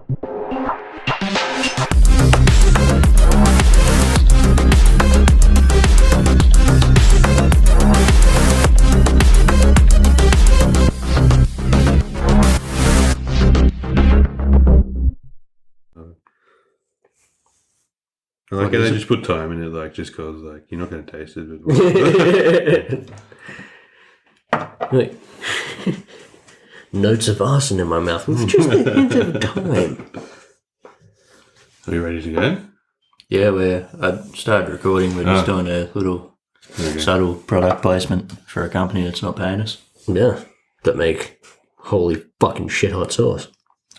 I like how they just put time in it, like, just because, like, you're not going to taste it. But Like, notes of arson in my mouth with just a hint of time. Are you ready to go? Yeah, I started recording. We're just doing a little subtle product placement for a company that's not paying us. Yeah, that make holy fucking shit hot sauce.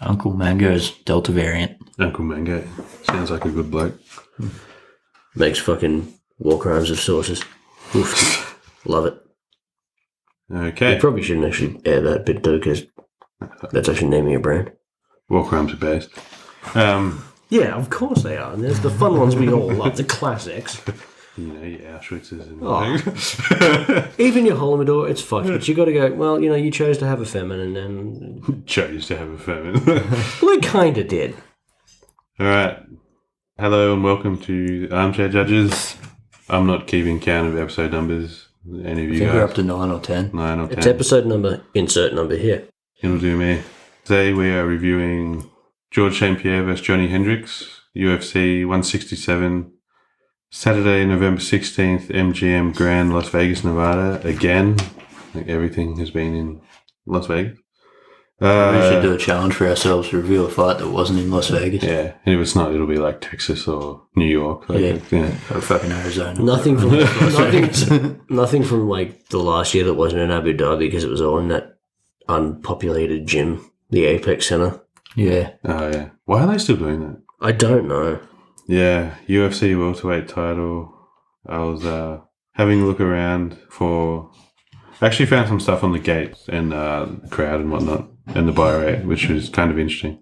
Uncle Mango's Delta variant. Uncle Mango. Sounds like a good bloke. Makes fucking war crimes of sauces. Oof. Love it. Okay. You probably shouldn't actually air that bit though, because that's actually naming a brand. War crimes are based. Yeah, of course they are. And there's the fun ones we all love, the classics. You know, your Auschwitzes and Even your Holodomor, it's fucked. But you got to go, well, you know, you chose to have a feminine and... chose to have a famine. Well, it kind of did. All right. Hello and welcome to Armchair Judges. I'm not keeping count of episode numbers. Any of you I think guys? we're up to 9 or 10. 9 or 10. It's episode number, insert number here. It'll do me. Today we are reviewing Georges St-Pierre vs. Johny Hendricks, UFC 167, Saturday, November 16th, MGM Grand, Las Vegas, Nevada. Again, like everything has been in Las Vegas. We should do a challenge for ourselves to review a fight that wasn't in Las Vegas. Yeah, and if it's not, it'll be like Texas or New York. Like, Yeah. Or fucking Arizona. Nothing from like the last year that wasn't in Abu Dhabi because it was all in that unpopulated gym, the Apex Center. Yeah. Oh, yeah. Why are they still doing that? I don't know. Yeah, UFC Welterweight title. I was having a look around for... I actually found some stuff on the gate and crowd and whatnot, and the buy rate, which was kind of interesting.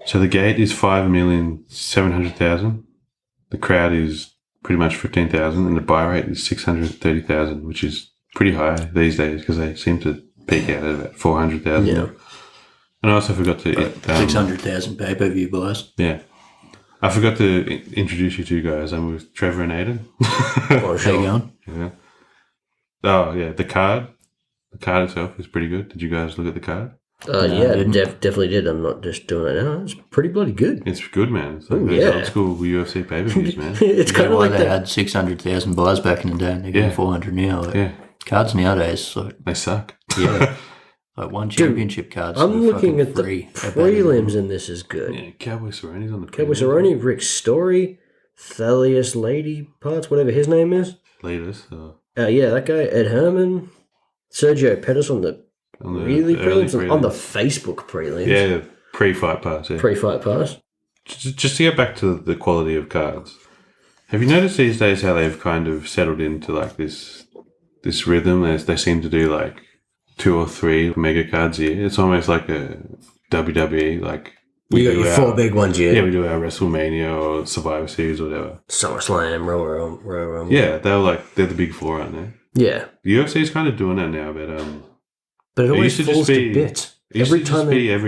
So the gate is 5,700,000. The crowd is pretty much 15,000, and the buy rate is 630,000, which is pretty high these days because they seem to peak out at about 400,000. Yeah. And I also forgot to... 600,000 pay-per-view buys. Yeah. I forgot to introduce you two guys. I'm with Trevor and Aidan. How you going? Yeah. Oh, yeah. The card itself is pretty good. Did you guys look at the card? Definitely did. I'm not just doing it now. It's pretty bloody good. It's good, man. It's like those old school UFC pay-per-views, man. It's kind of why like they that. had 600,000 buys back in the day and they're getting 400 now. Like, Yeah. Cards nowadays, like, They suck. yeah. Like one championship card. I'm looking at the free. prelims, and this is good. Yeah, Cowboy Cerrone's on the Cowboy prelims. Cerrone, Rick Story, Thalius Lady Parts, whatever his name is. Leaders. Yeah, that guy, Ed Herman, Sergio Pettis on the really early prelims, on the Facebook prelims. Yeah, pre-fight pass. Yeah. Pre-fight pass. Just to get back to the quality of cards, have you noticed these days how they've kind of settled into like this rhythm? They seem to do like 2 or 3 mega cards a year. It's almost like a WWE. Like You got your 4 big ones, yeah, we do our WrestleMania or Survivor Series or whatever. SummerSlam, Royal. Yeah, they're the big 4, aren't they? Yeah. The UFC is kind of doing that now, but it always used to falls just to bits. every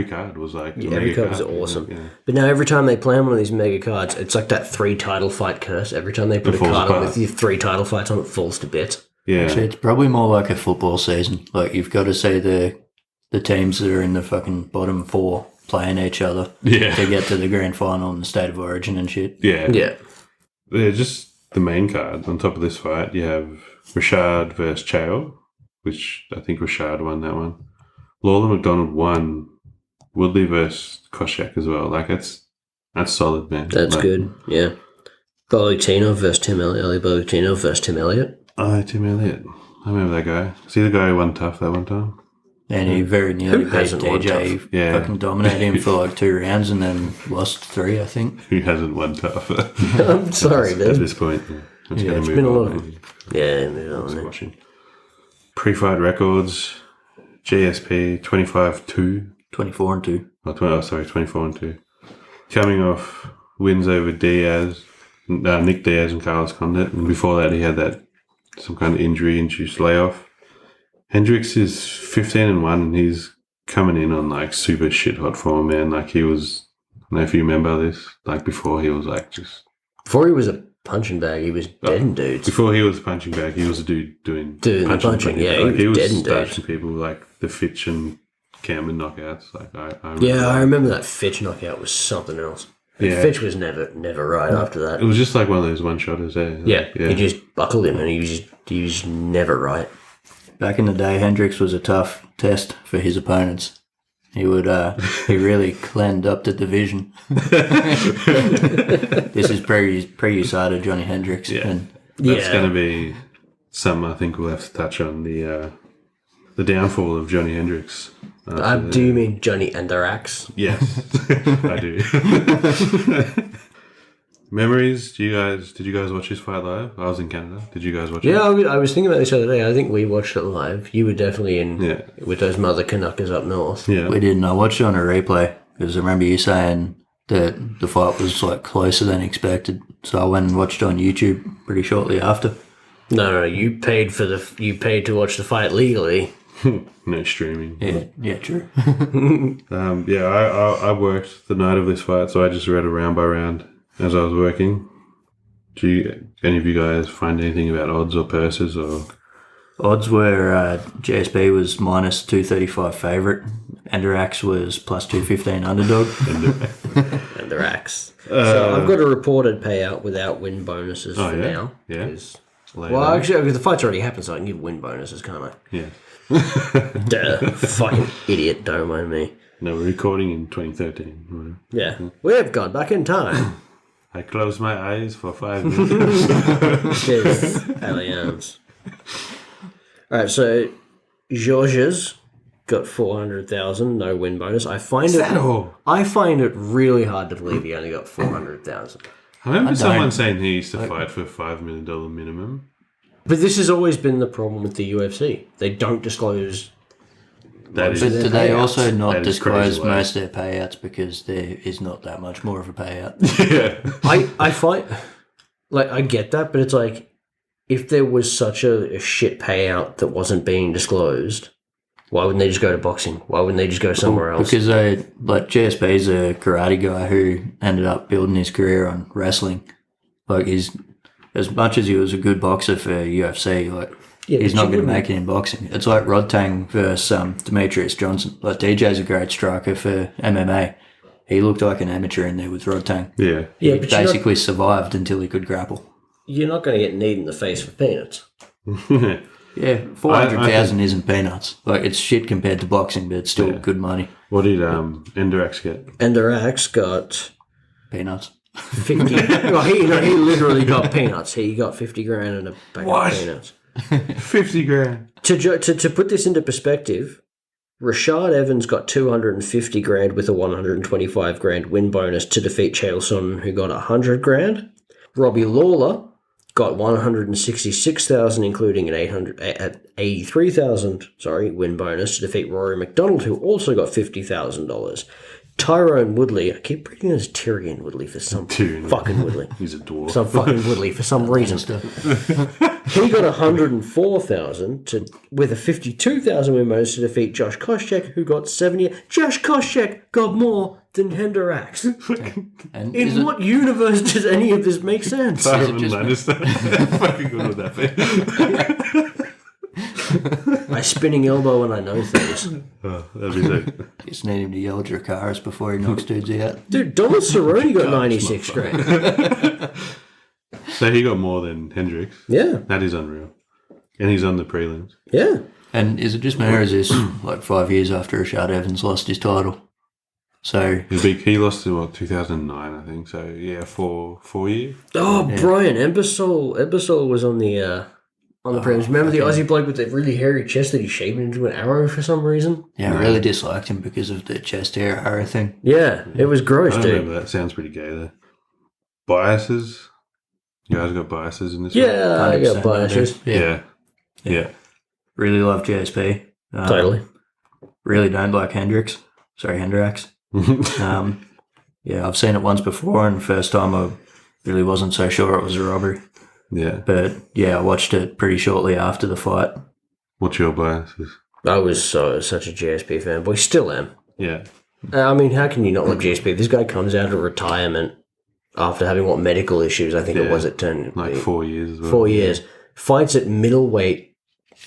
card was like every card was awesome. Yeah. But now every time they play on one of these mega cards, it's like that 3 title fight curse. Every time they put a falls card on apart. with your 3 title fights on, it falls to bits. Yeah. Actually, it's probably more like a football season. Like, you've got to see the teams that are in the fucking bottom 4 playing each other to get to the grand final in the State of Origin and shit. Yeah. Yeah. They're just the main card. On top of this fight, you have Rashad versus Chael, which I think Rashad won that one. Lawler McDonald won. Woodley versus Koscheck as well. Like, that's solid, man. That's like, good. Yeah. Bolitino versus Tim Elliott. Bolitino versus Tim Elliott. Oh, Tim Elliott. I remember that guy. See the guy who won tough that one time? And he very nearly Who beat hasn't won DJ. tough? Yeah. Fucking dominated him for like 2 rounds and then lost 3, I think. Who hasn't won tough? I'm sorry, At dude. this point. Yeah. It's been a lot of... Yeah, move on then. Watching. Pre-fight records. GSP 25-2. 24-2. 24-2. Coming off wins over Nick Diaz and Carlos Condit. And before that, he had some kind of injury-induced layoff. Hendricks is 15-1, and he's coming in on like super shit hot form, man. Like, he was don't know if you remember this. Like before, he was like just Before he was a punching bag, he was deading dudes. before he was a punching bag, he was a dude doing punching. Yeah, like, he was deading smashing dudes. people like the Fitch and Cameron knockouts. Like I remember Yeah, that. I remember that Fitch knockout was something else. Yeah. Fitch was never right after that. It was just like one of those one-shotters there. Yeah, he just buckled him, and he was never right. Back in the day, Hendricks was a tough test for his opponents. He would, he really cleaned up the division. This is pre-USADA Johny Hendricks. Yeah. And That's going to be something I think we'll have to touch on, the downfall of Johny Hendricks. Do you mean Johny Hendricks? Yes, I do. Memories? Did you guys watch his fight live? I was in Canada. Did you guys watch it? Yeah, I was thinking about this the other day. I think we watched it live. You were definitely in Yeah. with those mother Canuckas up north. Yeah. we didn't. I watched it on a replay because I remember you saying that the fight was like closer than expected. So I went and watched it on YouTube pretty shortly after. No, you paid to watch the fight legally. No streaming. Yeah, true. I worked the night of this fight, so I just read it round by round as I was working. Any of you guys find anything about odds or purses or? Odds were GSP was minus 235 favourite. Hendricks was plus 215 underdog. Hendricks. So I've got a reported payout without win bonuses for now. Yeah. 'Cause- Later. Well, actually, the fight's already happened, so I can give win bonuses, can't I? Yeah. Duh, fucking idiot, don't mind me. No, we're recording in 2013. Yeah. We've gone back in time. I closed my eyes for 5 minutes. Cheers, aliens. Alright, so Georges got 400,000, no win bonus. I find it really hard to believe he only got 400,000. I remember someone saying he used to fight for $5 million minimum. But this has always been the problem with the UFC. They don't disclose. That But do they also that not is disclose crazy most of their payouts because there is not that much more of a payout? Yeah. I find, like, I get that, but it's like, if there was such a shit payout that wasn't being disclosed, why wouldn't they just go to boxing? Why wouldn't they just go somewhere else? Because GSP's a karate guy who ended up building his career on wrestling. Like he's, as much as he was a good boxer for UFC, like he's not going to make it in boxing. It's like Rodtang versus Demetrius Johnson. Like DJ's a great striker for MMA. He looked like an amateur in there with Rodtang. Yeah. He basically survived until he could grapple. You're not going to get kneed in the face for peanuts. Yeah, 400,000 isn't peanuts. Like it's shit compared to boxing, but it's still good money. What did Hendricks get? Hendricks got Peanuts. 50. Well, he literally got peanuts. He got 50 grand and a bag of peanuts. 50 grand. To put this into perspective, Rashad Evans got 250 grand with a 125 grand win bonus to defeat Chael Sonnen, who got 100 grand. Robbie Lawler got 166,000, including an 83,000 win bonus to defeat Rory McDonald, who also got $50,000. Tyrone Woodley, I keep reading as Tyrion Woodley for some fucking Woodley. He's a dwarf. Some fucking Woodley for some reason. He got 104,000 with a 52,000 win bonus to defeat Josh Koscheck, who got 70. Josh Koscheck got more than Hendricks. And In what universe does any of this make sense? Tywin Lannister. Fucking good with that bit. I spinning elbow when I know things. Oh, that'd be sick. Just need him to yell Dracarys before he knocks dudes out. Dude, Donald Cerrone got 96 grand. So he got more than Hendricks. Yeah. That is unreal. And he's on the prelims. Yeah. And is it just me or is this like 5 years after Rashad Evans lost his title? So He lost in 2009, I think. So yeah, 4 years. Oh, yeah. Brian Ebersol was on the prelims. Remember the Aussie bloke with the really hairy chest that he shaved into an arrow for some reason? yeah, I really disliked him because of the chest hair arrow thing. Yeah, it was gross, I don't dude. remember that. Sounds pretty gay though. Biases. You guys got biases in this Yeah, I got 100% biases. Yeah. Really love GSP. Totally. Really don't like Hendricks. Yeah, I've seen it once before, and the first time I really wasn't so sure it was a robbery. Yeah. But yeah, I watched it pretty shortly after the fight. What's your biases? I was such a GSP fanboy. Still am. Yeah. I mean, how can you not love GSP? This guy comes out of retirement after having, medical issues, I think it was at 10. Like 4 years as well. 4 years. Fights at middleweight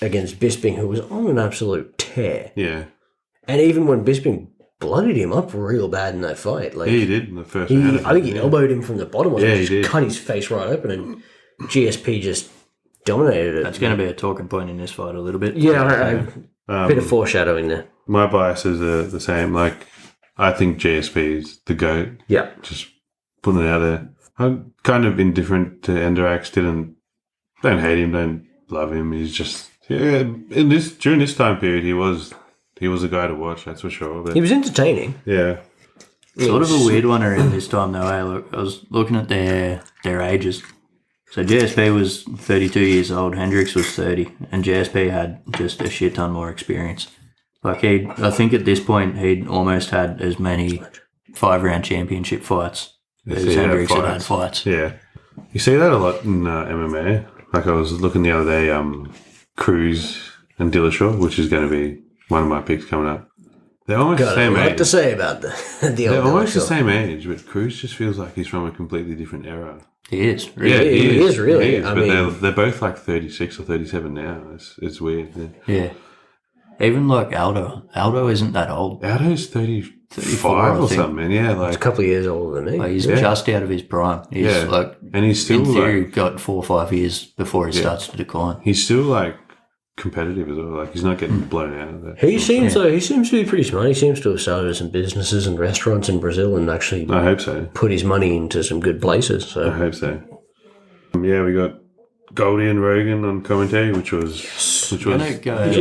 against Bisping, who was on an absolute tear. Yeah. And even when Bisping bloodied him up real bad in that fight. Like, yeah, he did in the first round. I think he elbowed him from the bottom. Or he just did. Cut his face right open, and GSP just dominated it. That's going to be a talking point in this fight a little bit. Yeah, a bit of foreshadowing there. My biases are the same. Like, I think GSP is the GOAT. Yeah. Just putting it out there. I'm kind of indifferent to Hendricks. Don't hate him, don't love him. He's just during this time period he was a guy to watch, that's for sure. But He was entertaining. yeah. Sort of a weird one around this time though. Look, I was looking at their ages. So GSP was 32 years old, Hendricks was 30, and GSP had just a shit ton more experience. Like I think at this point he'd almost had as many 5-round championship fights as Hendricks had fights. Yeah. You see that a lot in MMA. Like I was looking the other day, Cruz and Dillashaw, which is going to be one of my picks coming up. They're almost the same age. What to say about the They're old almost the Dillashaw. same age, but Cruz just feels like he's from a completely different era. He is. Yeah, Really. he is really. He is, I but mean, they're both like 36 or 37 now. It's weird. Yeah. Yeah. Even like Aldo. Aldo isn't that old. Aldo's 35 I or think. something, man. Yeah, he's a like, couple of years older than me. Like he's just out of his prime. He's and he's still in theory like, got 4 or 5 years before he starts to decline. he's still like competitive as well. Like he's not getting blown out of it. He seems to be pretty smart. He seems to have started some businesses and restaurants in Brazil and actually I hope so. put his money into some good places. I So hope so. Yeah, we got Goldie and Rogan on commentary, which was the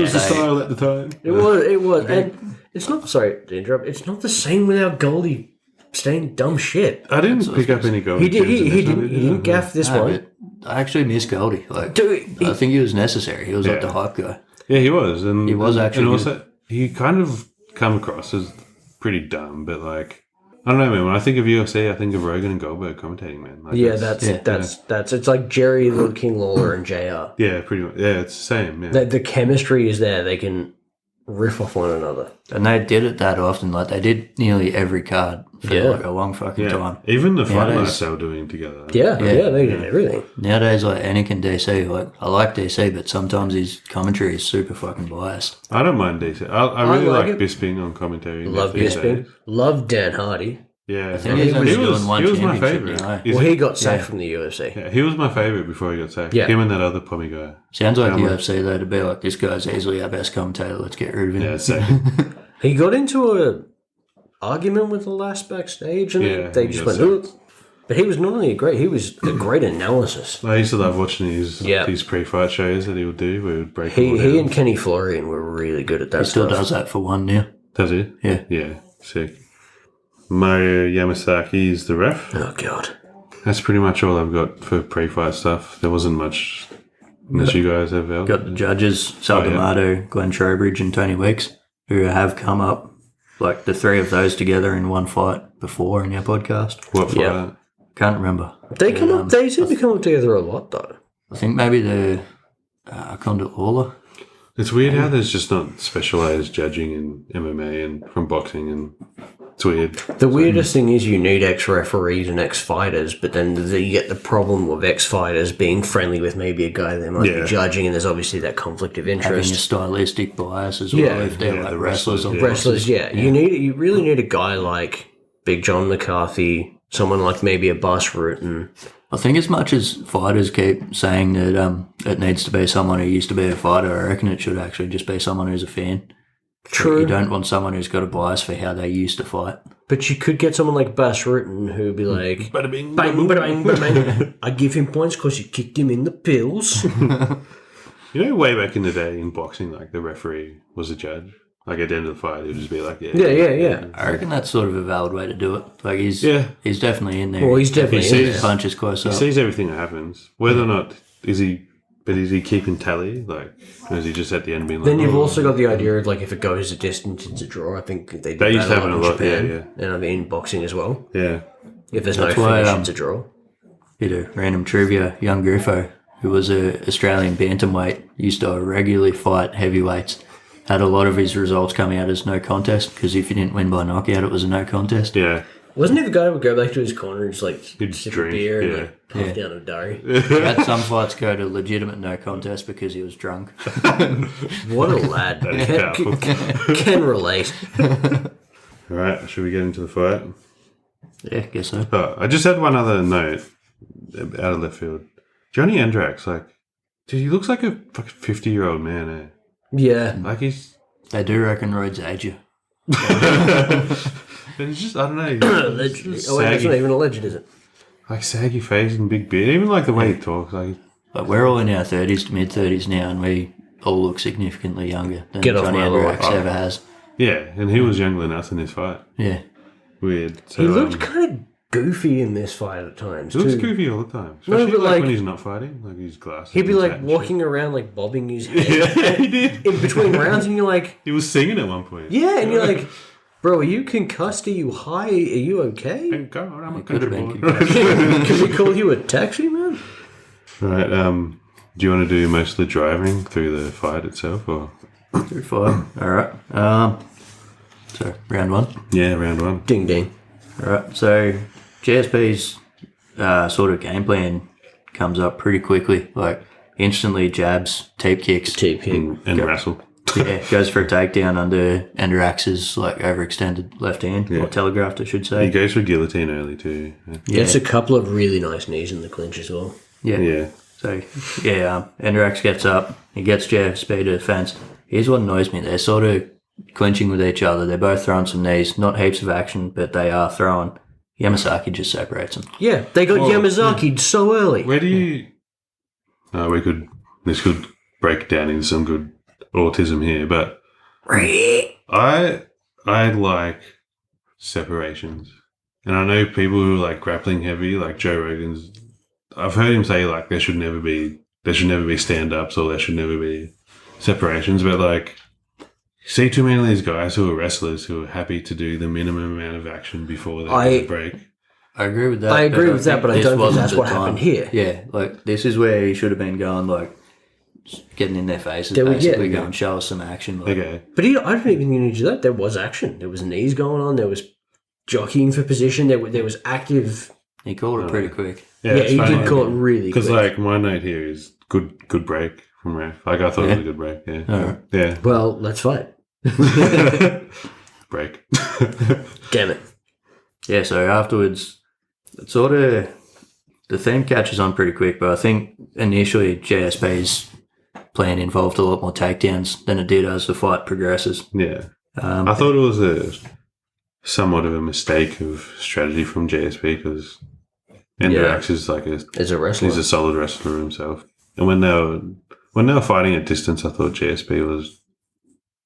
style at the time. it was, and it's not. Sorry to interrupt. It's not the same without Goldie saying dumb shit. I didn't pick up any Goldie. He did. tunes in He this one, didn't. did He you? didn't gaff this No, one. but I actually miss Goldie. Like, Dude, I think he was necessary. He was like the hype guy. Yeah, he was, and He was actually and also he kind of come across as pretty dumb, but like I don't know, man. When I think of UFC, I think of Rogan and Goldberg commentating, man. Like, yeah, that's it's like Jerry, Little King Lawler, and JR. yeah, pretty much. Yeah, it's the same. Yeah, The chemistry is there. They can riff off one another. And they did it that often. Like they did nearly every card for like a long fucking time. Even the fight Nowadays- nights they were doing together. Yeah, they did everything. Nowadays, like Anik and DC, like I like DC, but sometimes his commentary is super fucking biased. I don't mind DC. I really like like it. Bisping on commentary. Love these Bisping. days. Love Dan Hardy. Yeah, think he's only doing one he was my championship favorite. now. Is Well, he? he got sacked from the UFC. Yeah, he was my favorite before he got sacked. Yeah. Him and that other pommy guy. Sounds like Yeah, UFC though to be like this guy's easily our best commentator. Let's get rid of him. Yeah, same. He got into a argument with the last backstage, and Yeah, they he just got went. "Ugh." But he was not only he was a great analysis. I used to love watching Yeah. these pre-fight shows that he would do where he would break them all He down. and Kenny Florian were really good at that He still stuff. does that for one now. Does he? Yeah. Yeah, sick. Mario Yamasaki is the ref. Oh god. That's pretty much all I've got for pre-fight stuff. There wasn't much unless you guys have out. Got the judges, Sal Oh, yeah. D'Amato, Glenn Trowbridge, and Tony Weeks, who have come up, like the three of those together in one fight before in our podcast. What fight? Yeah. Can't remember. They come up. They seem to come up together a lot, though. I think maybe the Condit Lawler. It's weird how there's just not specialized judging in MMA and from boxing, and it's weird. The weirdest thing is you need ex-referees and ex-fighters, but then you get the problem of ex-fighters being friendly with maybe a guy they might Yeah. be judging, and there's obviously that conflict of Having a interest. stylistic bias as well Yeah. if they're Yeah, like the wrestlers or wrestlers, boxers. Wrestlers, you really need a guy like Big John McCarthy, someone like maybe a Bus Rutten. I think as much as fighters keep saying that it needs to be someone who used to be a fighter, I reckon it should actually just be someone who's a fan. True. You don't want someone who's got a bias for how they used to fight. But you could get someone like Bus Rutten who'd be like, Bada bing, bang, bada bang, bada bang. I give him points because you kicked him in the pills. You know, way back in the day in boxing, like the referee was a judge. Like at the end of the fight, he would just be like, Yeah. I reckon that's sort of a valid way to do it. Like he's definitely in there. Well, he's definitely If in he there. sees punches close He up. sees everything that happens. Whether or not is he keeping tally? Like, or is he just at the end being like? Then you've "Oh." also got the idea of like if it goes a distance, it's a draw. I think they do They used that to have it a in lot, Japan, yeah. and I mean boxing as well. Yeah, If there's That's no why, finish, it's a draw. Bit of random trivia. Young Griffo, who was a Australian bantamweight, used to regularly fight heavyweights. had a lot of his results coming out as no contest, because if you didn't win by knockout, it was a no contest. Yeah. Wasn't he the guy who would go back to his corner and just like He'd sip drink, a beer and yeah. like puff down a durry? He had some fights go to legitimate no contest because he was drunk. What a lad. Powerful. Can relate. All right, should we get into the fight? Yeah, guess so. Oh, I just had one other note out of left field. Johny Hendricks, like, dude, he looks like a fucking 50-year-old man, eh? Yeah. Like he's... They do reckon roids age you. But it's just, I don't know. Allegedly. Oh, wait, that's not even alleged, is it? Like saggy face and big beard. Even like the way he talks. Like we're all in our 30s to mid-30s now, and we all look significantly younger than Get off Johny my lawn. Hendricks ever has. yeah, and he was younger than us in this fight. Yeah. Weird. So, He looked kind of goofy in this fight at times, he looks too. goofy all the time. Especially but like- when he's not fighting. Like his glasses. He'd be and like hat and walking around, like bobbing his head shit. Yeah, he did. in between rounds, and you're like, He was singing at one point. yeah, and you're like, bro, are you concussed? Are you high? Are you okay? Thank God, I'm a Could have country been boy. concussed. Can we call you a taxi, man? Right, do you want to do most of the driving through the fight itself, or? Through five. All right. So, round one. Yeah, round one. Ding ding. All right. So, GSP's sort of game plan comes up pretty quickly. Like, instantly jabs, teep kicks. Teep kick. And wrestle. Yeah, goes for a takedown under Hendricks' like overextended left hand, or telegraphed, I should He say. goes for guillotine early too. Yeah. Gets a couple of really nice knees in the clinch as well. Yeah. Yeah. So, yeah, Hendricks gets up. He gets GSP to the fence. Here's what annoys me. They're sort of clinching with each other. They're both throwing some knees. Not heaps of action, but they are throwing. Yamasaki just separates them. Yeah, they got Yamazaki'd so early. Where do you? This could break down into some good autism here, but I like separations, and I know people who are like grappling heavy, like Joe Rogan's. I've heard him say like there should never be stand ups or there should never be separations, but like see too many of these guys who are wrestlers who are happy to do the minimum amount of action before they get a break. I agree with that. I agree with that, think but I this don't think wasn't that's the what time. happened here. Yeah, like this is where he should have been going, like getting in their faces, There we basically get- going, show us some action. Like, Okay, But I don't even think you need to do that. There was action. There was knees going on. There was jockeying for position. There was active. he called it pretty quick. Yeah, it's he funny. did call it really Because quick. like my note here is good break from ref. Like I thought it was a good break. Yeah, Alright. yeah. Well, let's fight. Break. Damn it. Yeah, so afterwards, it sort of the theme catches on pretty quick, but I think initially JSP's plan involved a lot more takedowns than it did as the fight progresses. Yeah, I thought it was somewhat of a mistake of strategy from JSP because Hendricks is like As a wrestler. he's a solid wrestler himself. And when they were fighting at distance, I thought JSP was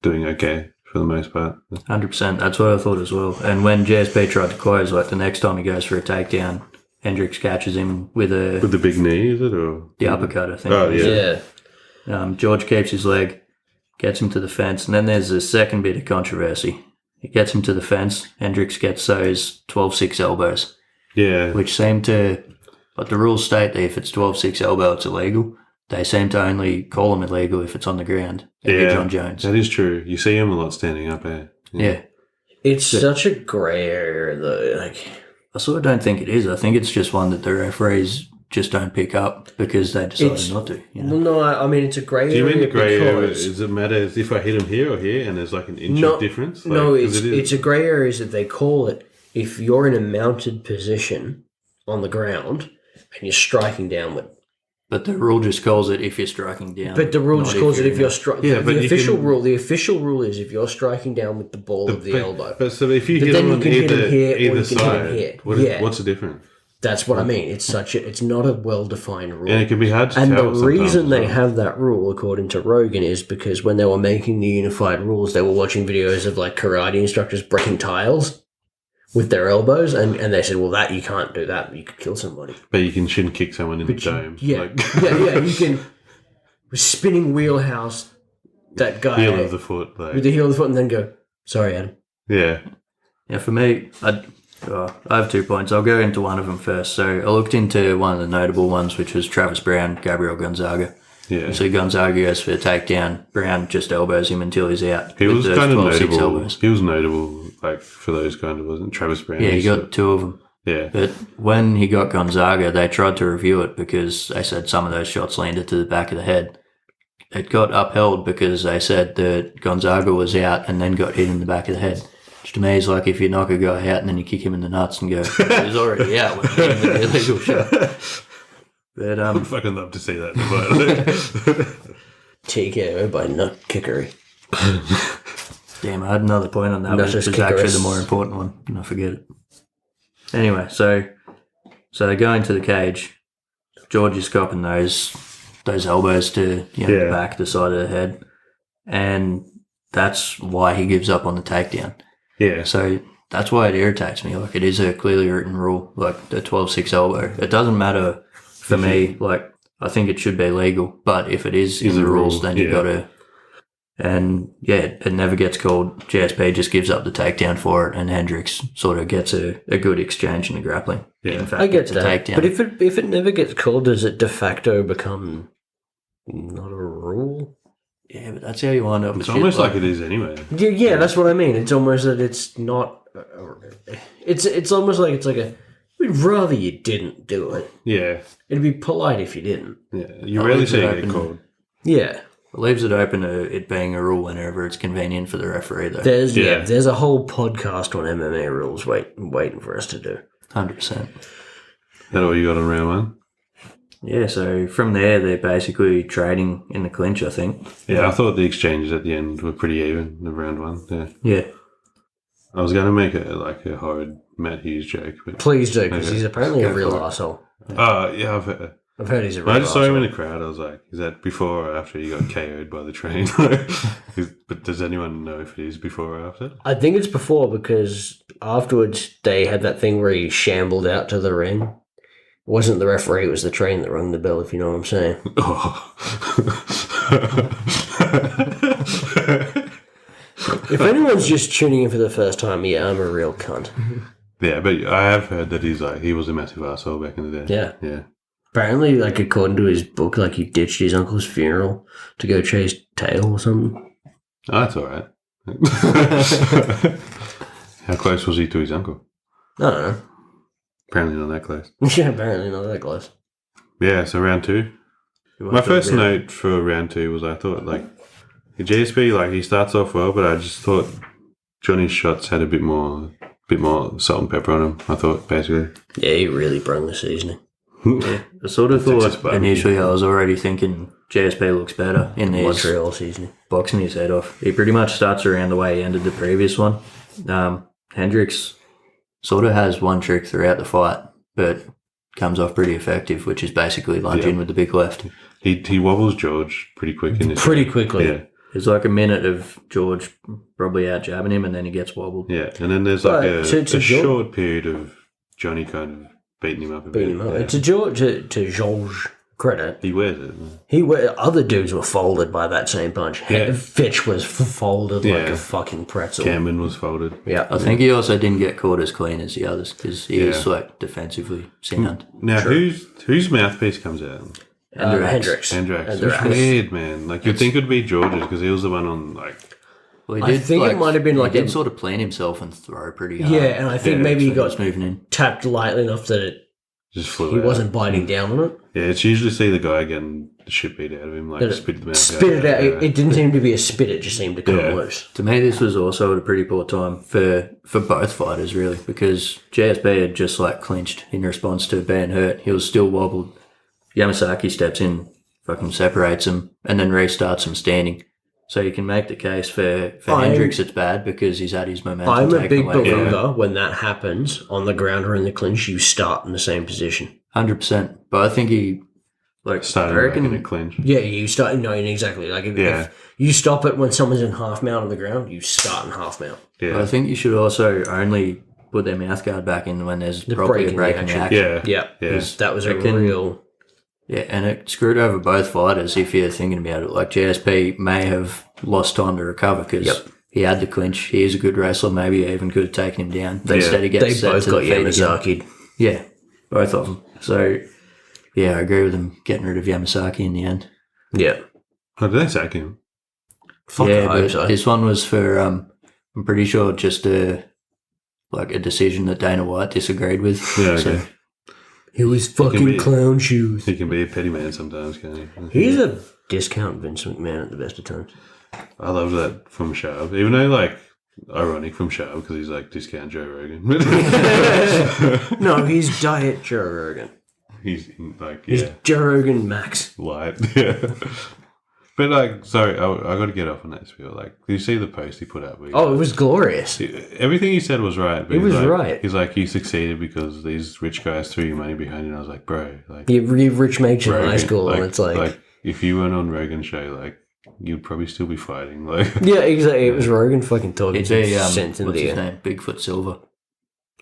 doing okay for the most part. 100%, that's what I thought as well. And when JSP tried to close, like the next time he goes for a takedown, Hendricks catches him with With the big knee, is it or the uppercut, I think. Oh, it is. Yeah. George keeps his leg, gets him to the fence, and then there's a second bit of controversy. He gets him to the fence. Hendricks gets those 12-6 elbows, Yeah, which seem to, like the rules state that if it's 12-6 elbow, it's illegal. They seem to only call them illegal if it's on the ground. yeah, John Jones. that is true. You see him a lot standing up there. Yeah. It's such a grey area, though. Like, I sort of don't think it is. I think it's just one that the referees just don't pick up because they decided not to. You know? no, I mean, it's a grey Do you area. mean the grey area? because- Does it matter if I hit him here or here and there's like an inch No, of difference? Like, No, 'cause it's a grey area that they call it if you're in a mounted position on the ground and you're striking downward. But the rule just calls it if you're striking down. But the rule not just calls it you're if you're in striking. Yeah, but the you official can- rule. The official rule is if you're striking down with the ball of the elbow. But so if you But hit then him you on can hit him here or either you can hit him side, here. what Yeah. what's the difference? That's what I mean. It's not a well defined rule. And it can be hard to And tell. the sometimes reason as they well. have that rule, according to Rogan, is because when they were making the unified rules, they were watching videos of like karate instructors breaking tiles with their elbows, and they said, well, that you can't do that. You could kill somebody. But you can shin kick someone in the dome. Yeah, Like, yeah. You can spinning wheelhouse that guy heel of the foot. with Like, the heel of the foot, and then go, sorry, Adam. yeah. Yeah, for me, I have 2 points. I'll go into one of them first. So I looked into one of the notable ones, which was Travis Brown, Gabriel Gonzaga. Yeah. So Gonzaga goes for a takedown. Brown just elbows him until he's out. He was with kind of 12-6 notable. elbows. He was notable, like, for those kind of, wasn't Travis Brown? Yeah, he got 2 of them. Yeah. But when he got Gonzaga, they tried to review it because they said some of those shots landed to the back of the head. It got upheld because they said that Gonzaga was out and then got hit in the back of the head. Which to me is like if you knock a guy out and then you kick him in the nuts and go, he's already out when you hit him with the illegal shot. But I'd fucking love to see that in the fight. TKO by nut kickery. Damn, I had another point on that, which was actually the more important one, and I forget it. Anyway, so they go into the cage. George is copping those elbows to the back, the side of the head, and that's why he gives up on the takedown. Yeah. So that's why it irritates me. Like, it is a clearly written rule, like the 12-6 elbow. It doesn't matter for me. Like, I think it should be legal, but if it is in the rules, then you've got to. And yeah, it never gets called. GSP just gives up the takedown for it, and Hendricks sort of gets a good exchange in the grappling. Yeah, in fact, I get that. takedown. But if it never gets called, does it de facto become not a rule? Yeah, but that's how you wind up. It's almost like it is anyway. Yeah, that's what I mean. It's almost that it's not. It's almost like it's like a. We'd rather you didn't do it. Yeah. It'd be polite if you didn't. Yeah. You rarely see it get called. Yeah. It leaves it open to it being a rule whenever it's convenient for the referee, though. There's a whole podcast on MMA rules waiting for us to do. 100%. That all you got on round 1? Yeah, so from there, they're basically trading in the clinch, I think. Yeah, I thought the exchanges at the end were pretty even in round 1. Yeah. Yeah. I was going to make a horrid Matt Hughes joke. But please do, because he's apparently a real arsehole. Yeah, I've heard he's a real arsehole. I just saw him in the crowd. I was like, is that before or after he got KO'd by the train? But does anyone know if it is before or after? I think it's before, because afterwards they had that thing where he shambled out to the ring. It wasn't the referee, it was the train that rung the bell, if you know what I'm saying. Oh. If anyone's just tuning in for the first time, yeah, I'm a real cunt. Yeah, but I have heard that he was a massive arsehole back in the day. Yeah. Yeah. Apparently, like, according to his book, like, he ditched his uncle's funeral to go chase tail or something. Oh, that's all right. How close was he to his uncle? I don't know. Apparently not that close. Yeah, apparently not that close. Yeah, so round 2. My first note for round 2 was I thought, like, GSP, like, he starts off well, but I just thought Johnny's shots had a bit more salt and pepper on them, I thought, basically. Yeah, he really brung the seasoning. Yeah, I sort of thought initially I was already thinking GSP looks better in this Montreal seasoning. Boxing his head off. He pretty much starts around the way he ended the previous one. Hendricks sort of has one trick throughout the fight, but comes off pretty effective, which is basically lunging with the big left. He wobbles George pretty quick in this. Pretty quickly. Yeah. There's like a minute of George probably out jabbing him, and then he gets wobbled. Yeah, and then there's like a short period of Johnny kind of beating him up a bit. Yeah. To Georges' credit, he wears it. Other dudes were folded by that same punch. Yeah. Fitch was folded like a fucking pretzel. Cameron was folded. Yeah, I think he also didn't get caught as clean as the others because he is like defensively sound. Now, whose mouthpiece comes out? Hendricks. It's weird, man. Like, you'd think it would be George's because he was the one on, like... Well, I think it might have been like... He did sort of plant himself and throw pretty hard. Yeah, and I think maybe he got moving in. tapped lightly enough that it just flew he out. wasn't biting down on it. Yeah, it's usually see the guy getting the shit beat out of him, like spit the mouth Spit it out. It didn't seem to be a spit, it just seemed to come loose. To me, this was also at a pretty poor time for both fighters, really, because GSP had just, like, clinched in response to being hurt. He was still wobbled. Yamasaki steps in, fucking separates him, and then restarts him standing. So you can make the case for Hendricks it's bad because he's had his momentum I'm a big away. believer when that happens on the ground or in the clinch, you start in the same position. 100%. But I think he started in a clinch. Yeah, you start exactly. Like if you stop it when someone's in half mount on the ground, you start in half mount. Yeah. But I think you should also only put their mouth guard back in when there's probably a break in the action. Yeah. That was a real... Yeah, and it screwed over both fighters if you're thinking about it. Like, GSP may have lost time to recover because he had the clinch. He is a good wrestler. Maybe he even could have taken him down. But instead he gets they both got Yamasaki. Yeah, both of them. So, yeah, I agree with them getting rid of Yamasaki in the end. Yeah. Oh, did they sack him? Fuck, yeah, I hope but so. this one was for, I'm pretty sure, just a decision that Dana White disagreed with. Yeah, So, okay. He was can fucking be- clown shoes. He can be a petty man sometimes, can't he? He's a discount Vince McMahon at the best of times. I love that from Sharp. Even though, like, ironic from Sharp because he's like discount Joe Rogan. No, he's Diet Joe Rogan. He's like, He's yeah, Joe Rogan Max. light. Yeah. But, like, sorry, I got to get off on that spiel. Like, did you see the post he put up? Where Oh, it was glorious. everything he said was right. But It was he's like, right. He's like, you succeeded because these rich guys threw your money behind you. And I was like, bro, like, You rich mates in Rogan, high school, like, and it's like if you weren't on Rogan's show, like, you'd probably still be fighting. Like, yeah, exactly. It was Rogan fucking talking it'd be, sense into what's his the name? Bigfoot Silver.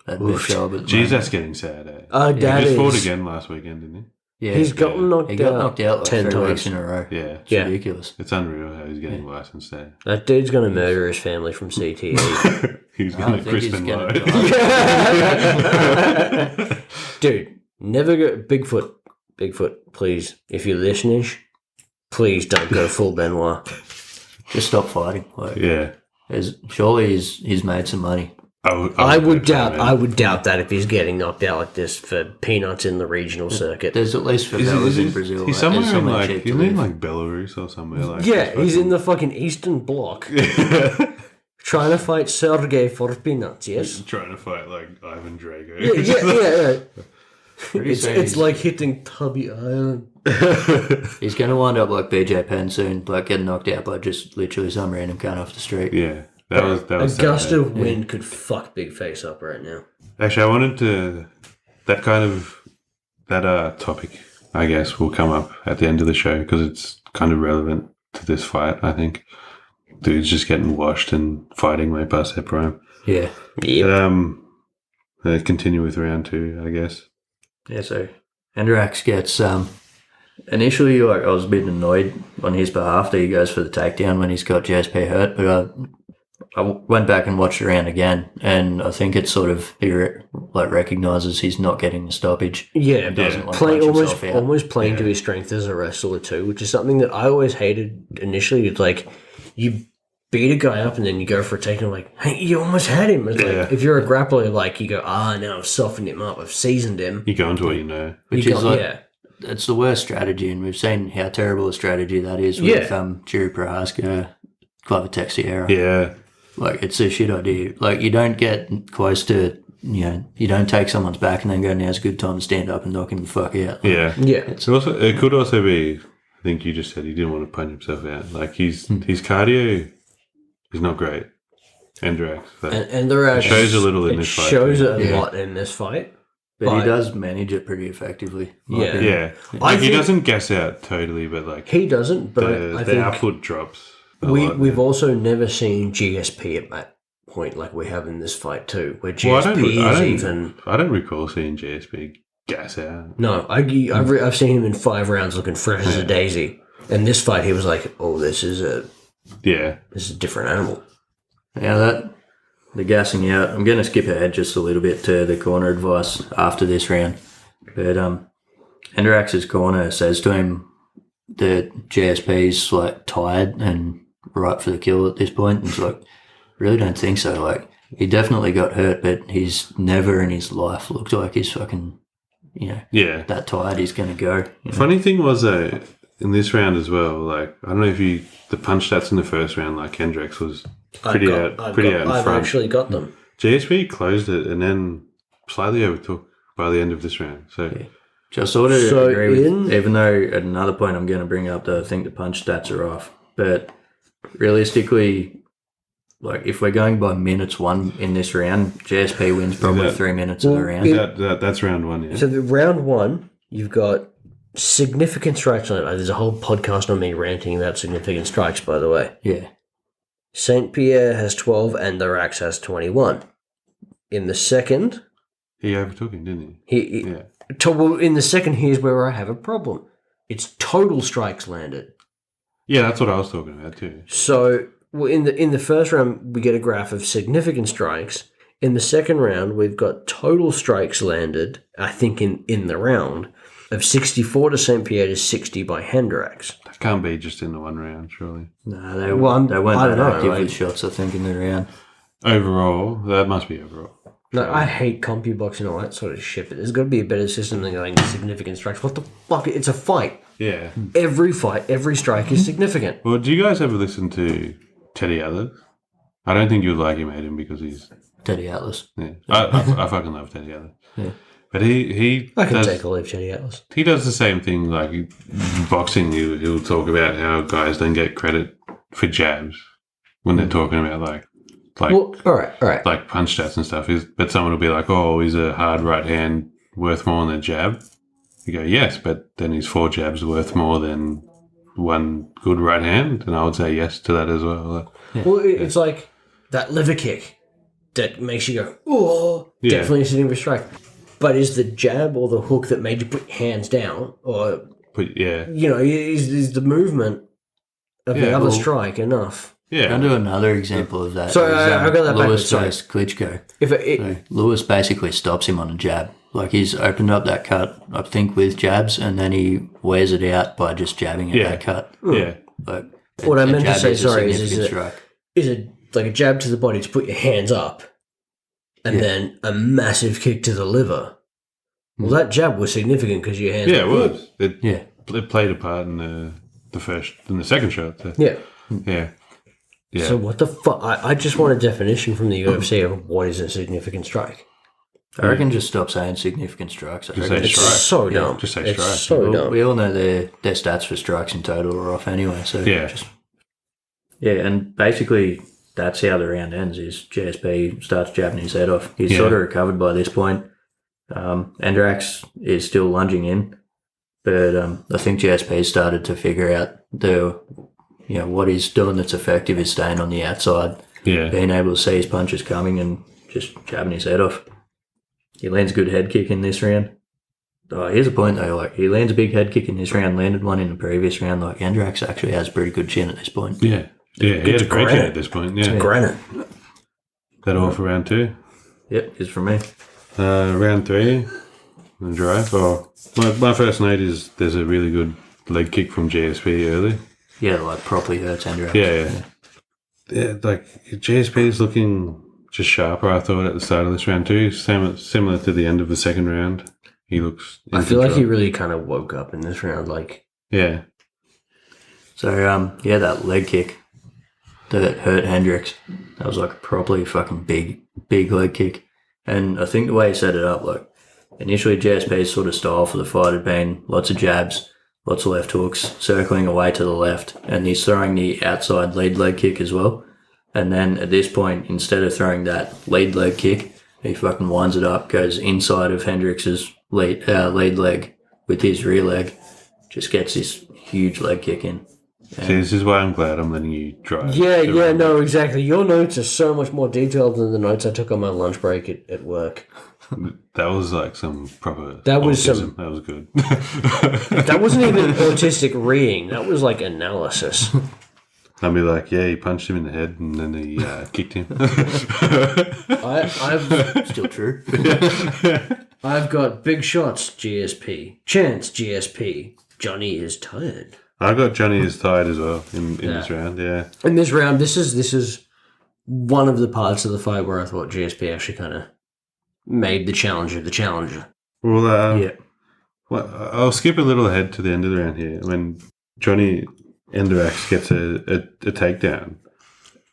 That'd be a show, but geez, that's getting sad, eh? Oh, He that just fought is. again last weekend, didn't yeah, He's gotten knocked he out. got knocked out like 10 3 times. weeks in a row. he? Yeah. It's Yeah. ridiculous. It's unreal how he's getting licensed there. That dude's gonna murder his family from CTE. He's I going to think he's Crispin gonna Live. Dude, never go Bigfoot. Bigfoot, please. If you're listening, please don't go full Benoit. Just stop fighting. Like, Yeah. surely he's made some money. I would doubt that if he's getting knocked out like this for peanuts in the regional circuit. There's at least favelas in Brazil. He's like, somewhere there's in somewhere like, cheap to isn't he in live. like Belarus or somewhere? Like, Yeah, he's in fucking- the fucking Eastern Bloc trying to fight Sergey for peanuts. Yes. trying to fight like Ivan Drago. Yeah. Pretty It's soon like hitting Tubby Island. he's going to wind up like BJ Penn soon, like getting knocked out by just literally some random cunt off the street. Yeah, that was A sad, gust man. of wind could fuck Big Face up right now. Actually, I wanted to that topic. I guess will come up at the end of the show because it's kind of relevant to this fight. I think dude's just getting washed and fighting way past their prime. Yeah. Continue with round 2, I guess. Yeah, so Hendricks gets initially like I was a bit annoyed on his behalf that he goes for the takedown when he's got GSP hurt, but I went back and watched the round again, and I think it sort of recognises he's not getting the stoppage. Yeah, doesn't like playing punch himself out. almost playing to his strength as a wrestler too, which is something that I always hated initially. It's like you beat a guy up and then you go for a takedown, like, hey, you almost had him. It's like if you're a grappler, like you go, now I've softened him up, I've seasoned him. You go into what you know. Which You is go- like yeah. it's the worst strategy, and we've seen how terrible a strategy that is with Jiri Prohaska, Glover Teixeira. Yeah, Like, it's a shit idea. Like, you don't get close to, you don't take someone's back and then go, now's a good time to stand up and knock him the fuck out. yeah. Yeah. It could also be. I think you just said he didn't want to punch himself out. Like his cardio is not great. Hendricks. And there are, It shows a little in this fight. shows a Yeah. lot in this fight. But he does manage it pretty effectively. Yeah. Yeah, I like he think- doesn't gas out totally, but like He doesn't, but I the think output drops. a lot. we've also never seen GSP at that point like we have in this fight too, where Well, GSP is even. I don't recall seeing GSP gas out. No, I've seen him in 5 rounds looking fresh as a daisy. And this fight, he was like, "Oh, this is a different animal." Now the gassing out, I'm going to skip ahead just a little bit to the corner advice after this round. But Hendricks' corner says to him that GSP's like tired and right for the kill at this point. And he's like, really don't think so. Like, he definitely got hurt, but he's never in his life looked like he's fucking, that tired he's going to go. Funny thing was in this round as well, like I don't know if the punch stats in the first round, like Hendricks was pretty out in I've front. actually got them. GSP closed it and then slightly overtook by the end of this round. So Which I sort of So agree with, even though at another point I'm going to bring up that I think the punch stats are off. But realistically, like if we're going by minutes won in this round, GSP wins probably 3 minutes of the round. that's round 1. Yeah. So the round 1, you've got significant strikes on it. There's a whole podcast on me ranting about significant strikes, by the way. Yeah. St-Pierre has 12 and the Rax has 21. In the second, He overtook him, didn't he? in the second, here's where I have a problem. It's total strikes landed. Yeah, that's what I was talking about too. So in the first round, we get a graph of significant strikes. In the second round, we've got total strikes landed, I think, in the round. of 64 to St-Pierre to 60 by Hendricks. That can't be just in the one round, surely. No, they weren't that active with shots, I think, in the round. Overall, that must be overall. No, I hate CompuBox and all that sort of shit, but there's got to be a better system than going significant strikes. What the fuck? It's a fight. Yeah. Every fight, every strike is significant. Well, do you guys ever listen to Teddy Atlas? I don't think you'd like him, Aiden, because he's... Teddy Atlas. Yeah. I fucking love Teddy Atlas. Yeah. But he I can does, take or leave Johnny Atlas. He does the same thing. Like boxing, he'll talk about how guys don't get credit for jabs when they're talking about like well, all right, like punch stats and stuff. But someone will be like, "Oh, he's a hard right hand worth more than a jab." You go, "Yes," but then he's 4 jabs worth more than one good right hand, and I would say yes to that as well. Well, it's like that liver kick that makes you go, "Oh, definitely a significant strike." But is the jab or the hook that made you put your hands down, or is the movement of the other strike enough? Yeah. I'll do another example of that. Sorry, I got that Lewis backwards. Klitschko. Lewis basically stops him on a jab. Like he's opened up that cut, I think, with jabs, and then he wears it out by just jabbing at that cut. Yeah. Like what I meant to say, is it like a jab to the body to put your hands up, and then a massive kick to the liver. Well, that jab was significant because your hands. Yeah, it was. It played a part in the second shot. So. Yeah. Yeah. Yeah. So what the fuck? I just want a definition from the UFC of what is a significant strike. I reckon just stop saying significant strikes. It's so dumb. Just say strike. So dumb. We all know their stats for strikes in total are off anyway. So and basically that's how the round ends. Is GSP starts jabbing his head off. He's sort of recovered by this point. Hendricks is still lunging in, but I think GSP started to figure out what he's doing that's effective is staying on the outside, being able to see his punches coming and just jabbing his head off. He lands a good head kick in this round. Here's a point though, like he lands a big head kick in this round, landed one in the previous round. Like Hendricks actually has a pretty good chin at this point. Yeah, he had a great chin at this point. Yeah, it's granite. That all for round 2? Yep, it's for me. Round 3, the drive. My first note is there's a really good leg kick from GSP early. Yeah, like properly hurts Hendricks. Yeah, like GSP is looking just sharper, I thought, at the start of this round too. Similar to the end of the second round. He looks... I feel like he really kind of woke up in this round, like... Yeah. So, that leg kick that hurt Hendricks, that was like a properly fucking big leg kick. And I think the way he set it up, like, initially GSP's sort of style for the fight had been lots of jabs, lots of left hooks, circling away to the left, and he's throwing the outside lead leg kick as well. And then at this point, instead of throwing that lead leg kick, he fucking winds it up, goes inside of Hendricks' lead leg with his rear leg, just gets this huge leg kick in. See, this is why I'm glad I'm letting you drive. No, exactly. Your notes are so much more detailed than the notes I took on my lunch break at work. That was like some proper That was autism. That was good. That wasn't even autistic reading. That was like analysis. I'd be like, he punched him in the head and then he kicked him. I've still true. I've got big shots, GSP. Chance, GSP. Johnny is tired. I got Johnny is tired as well in this round, yeah. In this round, this is one of the parts of the fight where I thought GSP actually kind of made the challenger the challenger. Well, I'll skip a little ahead to the end of the round here when Johny Hendricks gets a takedown.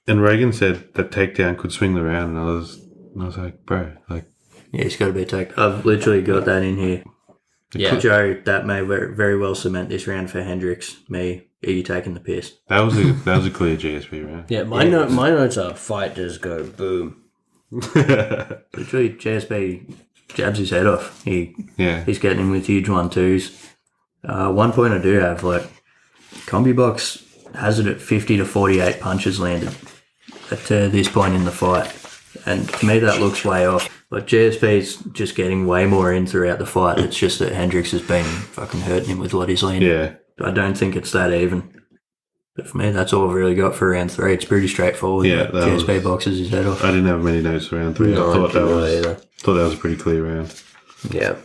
And Reagan said that takedown could swing the round, and I was like, bro, like... Yeah, he's got to be a take. I've literally got that in here. Yeah, Joe, that may very well cement this round for Hendricks. Me, are you taking the piss? That was a clear GSP round. Yeah, my notes are fight does go boom. Literally, GSP jabs his head off. He's getting him with huge 1-2s. One point I do have, like, CompuBox has it at 50 to 48 punches landed at this point in the fight. And to me, that looks way off. But GSP's just getting way more in throughout the fight. It's just that Hendricks has been fucking hurting him with what he's landing. Yeah. I don't think it's that even. But for me, that's all I've really got for round 3. It's pretty straightforward. Yeah, GSP boxes his head off. I didn't have many notes for round 3. I thought that was a pretty clear round. Yeah.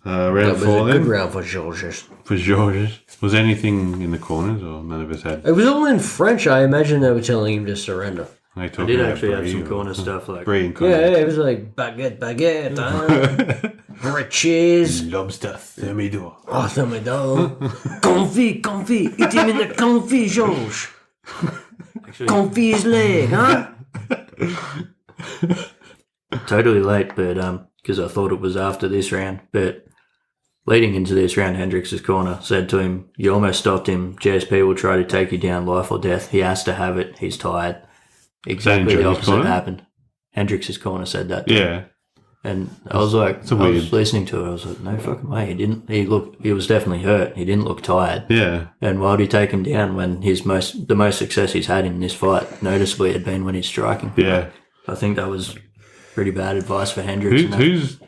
Round That was 4 a then. good round for Georges. For Georges. Was there anything in the corners or none of us had? It was all in French. I imagine they were telling him to surrender. I did actually have some corner stuff like Brie and Yeah, it was like baguette, riches. Lobster thermidor. Oh, thermidor. Confit, eat him in the confit, Georges. actually Confit his leg, huh? totally late, but because I thought it was after this round, but leading into this round, Hendricks' corner said to him, "You almost stopped him. GSP will try to take you down, life or death. He has to have it. He's tired." Exactly the opposite corner? happened. Hendricks' corner said that. Yeah. And I was like, I weird. was listening to it. I was like, no fucking way. He was definitely hurt. He didn't look tired. Yeah. And why would he take him down when the most success he's had in this fight, noticeably, had been when he's striking? Yeah. I think that was pretty bad advice for Hendricks. Who's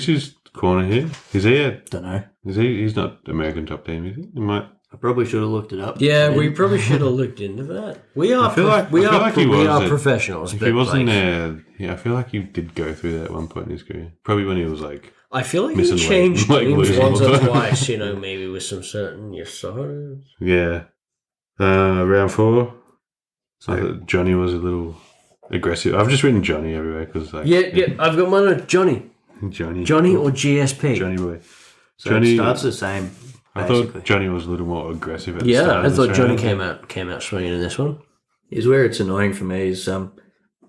his corner here? Is he Don't know. he's not American top team, is he? He might. I probably should have looked it up. Yeah, we probably should have looked into that. We are professionals. If but he wasn't like, there, I feel like he did go through that at one point in his career. Probably when he was like, I feel like missing he changed weight, like teams losing once all the or time. twice. Maybe with some certain Yasaras. yeah. Round 4. So- I thought Johnny was a little aggressive. I've just written Johnny everywhere because like Yeah. I've got mine on Johnny Johnny or GSP. Johnny boy. So Johnny it starts the same, I basically. thought Johnny was a little more aggressive at the Yeah, start I of thought this Johnny round. came out swinging in this one. Is where it's annoying for me is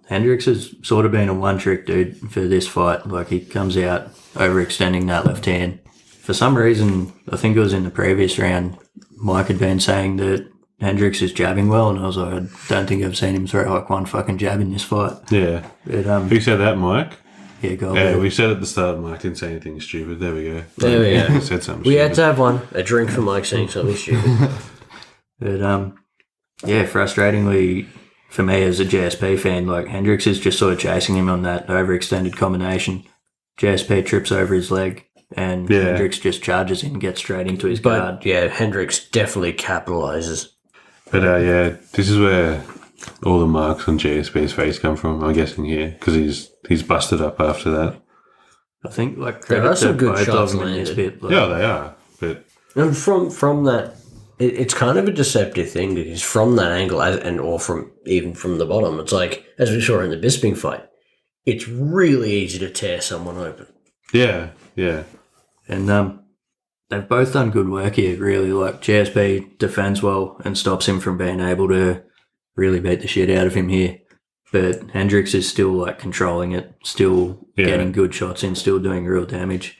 Hendricks has sort of been a one-trick dude for this fight. Like, he comes out overextending that left hand. For some reason, I think it was in the previous round, Mike had been saying that Hendricks is jabbing well, and I was like, I don't think I've seen him throw like one fucking jab in this fight. Yeah. But, Who said that, Mike? yeah, go Yeah, ahead. we said at the start, Mike didn't say anything stupid. There we go. There we go. He said something We stupid. had to have a drink for Mike saying something stupid. But, yeah, frustratingly for me as a GSP fan, like, Hendricks is just sort of chasing him on that overextended combination. GSP trips over his leg, and Yeah. Hendricks just charges in and gets straight into his guard. But yeah, Hendricks definitely capitalizes. But yeah, this is where all the marks on GSP's face come from, I'm guessing here, because he's busted up after that. I think, like, There credit are some to good both shots of them in this landed. bit. Like, Yeah, they are. But And from that, it's kind of a deceptive thing because from that angle, or from even from the bottom, it's like, as we saw in the Bisping fight, it's really easy to tear someone open. yeah. and they've both done good work here, really. Like, GSP defends well and stops him from being able to really beat the shit out of him here. But Hendricks is still, like, controlling it, still Yeah. getting good shots in, still doing real damage.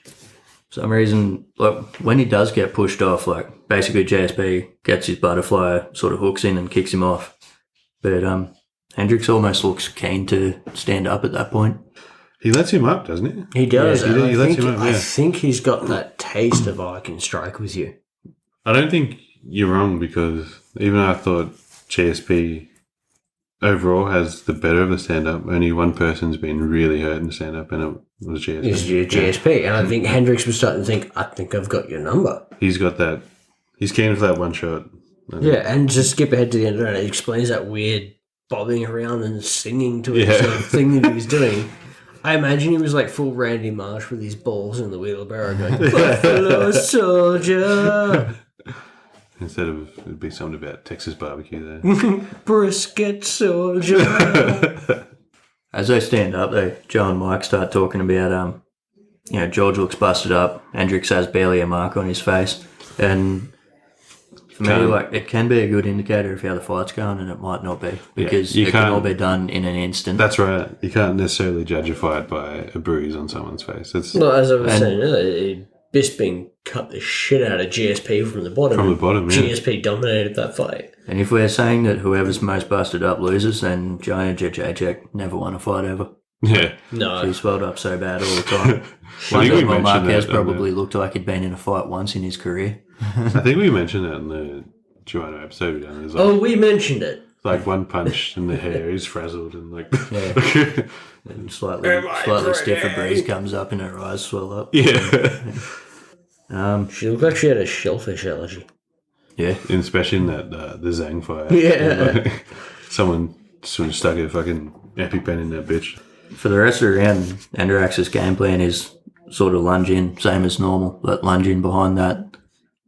For some reason, like, when he does get pushed off, like, basically GSP gets his butterfly, sort of hooks in and kicks him off. But Hendricks almost looks keen to stand up at that point. He lets him up, doesn't he? He does. Yeah, and he lets him up, I yeah. think he's got that taste of I can strike with you. I don't think you're wrong, because even though I thought GSP overall has the better of the stand-up, only one person's been really hurt in the stand-up, and it was GSP. Is your GSP. And I think Hendricks was starting to think, I think I've got your number. He's got that. He's keen for that one shot. Yeah, and just skip ahead to the end of it. It explains that weird bobbing around and singing to himself thing that he was doing. I imagine he was like full Randy Marsh with his balls in the wheelbarrow going, Buffalo Soldier, Instead of, it'd be something about Texas barbecue there. Brisket Soldier. As they stand up, Joe and Mike start talking about, George looks busted up. Hendricks has barely a mark on his face. And for me, like, it can be a good indicator of how the fight's going, and it might not be, because you it can can't- all be done in an instant. That's right. You can't necessarily judge a fight by a bruise on someone's face. It's Well, as I was saying earlier, Bisping cut the shit out of GSP from the bottom. from the bottom, yeah. GSP dominated that fight. And if we're saying that whoever's most busted up loses, then Johny Hendricks never won a fight ever. Yeah. He No. swelled up so bad all the time. I think we Wonder mentioned Marquez that, probably looked like he'd been in a fight once in his career. I think we mentioned that in the Joanna episode we done. There's like, Oh, we mentioned it. like one punch in the hair, he's frazzled and like... Yeah. And slightly stiffer breeze comes up and her eyes swell up. yeah. She looked like she had a shellfish allergy. Yeah. And especially in that, the Zhang fight. Yeah. Like, someone sort of stuck a fucking EpiPen in that bitch. For the rest of the round, Hendricks' game plan is sort of lunge in, same as normal, but lunge in behind that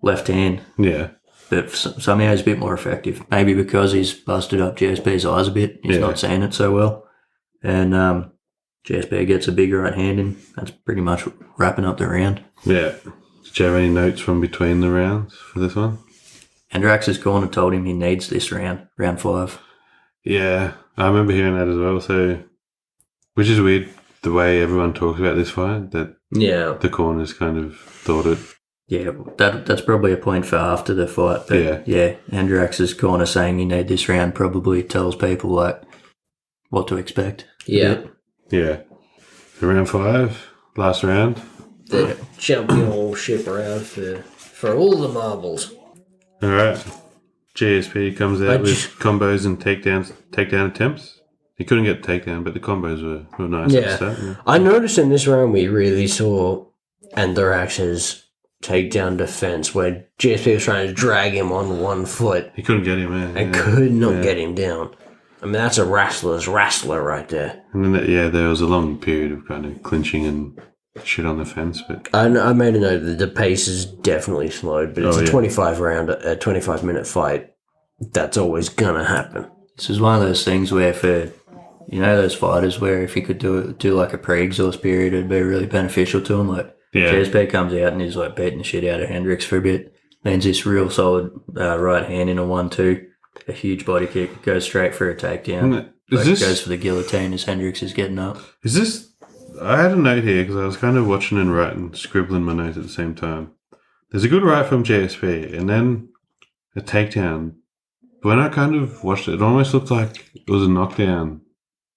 left hand. Yeah. But somehow he's a bit more effective. Maybe because he's busted up GSP's eyes a bit. He's not seeing it so well. And GSP gets a big right hand in. That's pretty much wrapping up the round. Yeah. Did you have any notes from between the rounds for this one? Hendricks' corner told him he needs this round 5. Yeah, I remember hearing that as well. So, which is weird, the way everyone talks about this fight, that the corners kind of thought it. Yeah, that's probably a point for after the fight. But yeah, Hendricks' corner saying you need this round probably tells people like what to expect. Yeah. Yeah. So round 5, last round. The championship round for all the marbles. All right. GSP comes out with combos and takedown attempts. He couldn't get the takedown, but the combos were nice at the start. Yeah. I noticed in this round we really saw Hendricks' takedown defense where GSP was trying to drag him on one foot. He couldn't get him, man. And could not get him down. I mean, that's a wrestler's wrestler right there. And then, there was a long period of kind of clinching and shit on the fence. But I made a note that the pace is definitely slowed, but it's a 25-minute fight. That's always going to happen. This is one of those things where for, those fighters where if he could do like a pre-exhaust period, it'd be really beneficial to him. Like, GSP comes out and he's like beating the shit out of Hendricks for a bit. Lands this real solid right hand in a 1-2. A huge body kick, goes straight for a takedown. Goes for the guillotine as Hendricks is getting up. Is this... I had a note here because I was kind of watching and writing, scribbling my notes at the same time. There's a good right from GSP and then a takedown. When I kind of watched it, it almost looked like it was a knockdown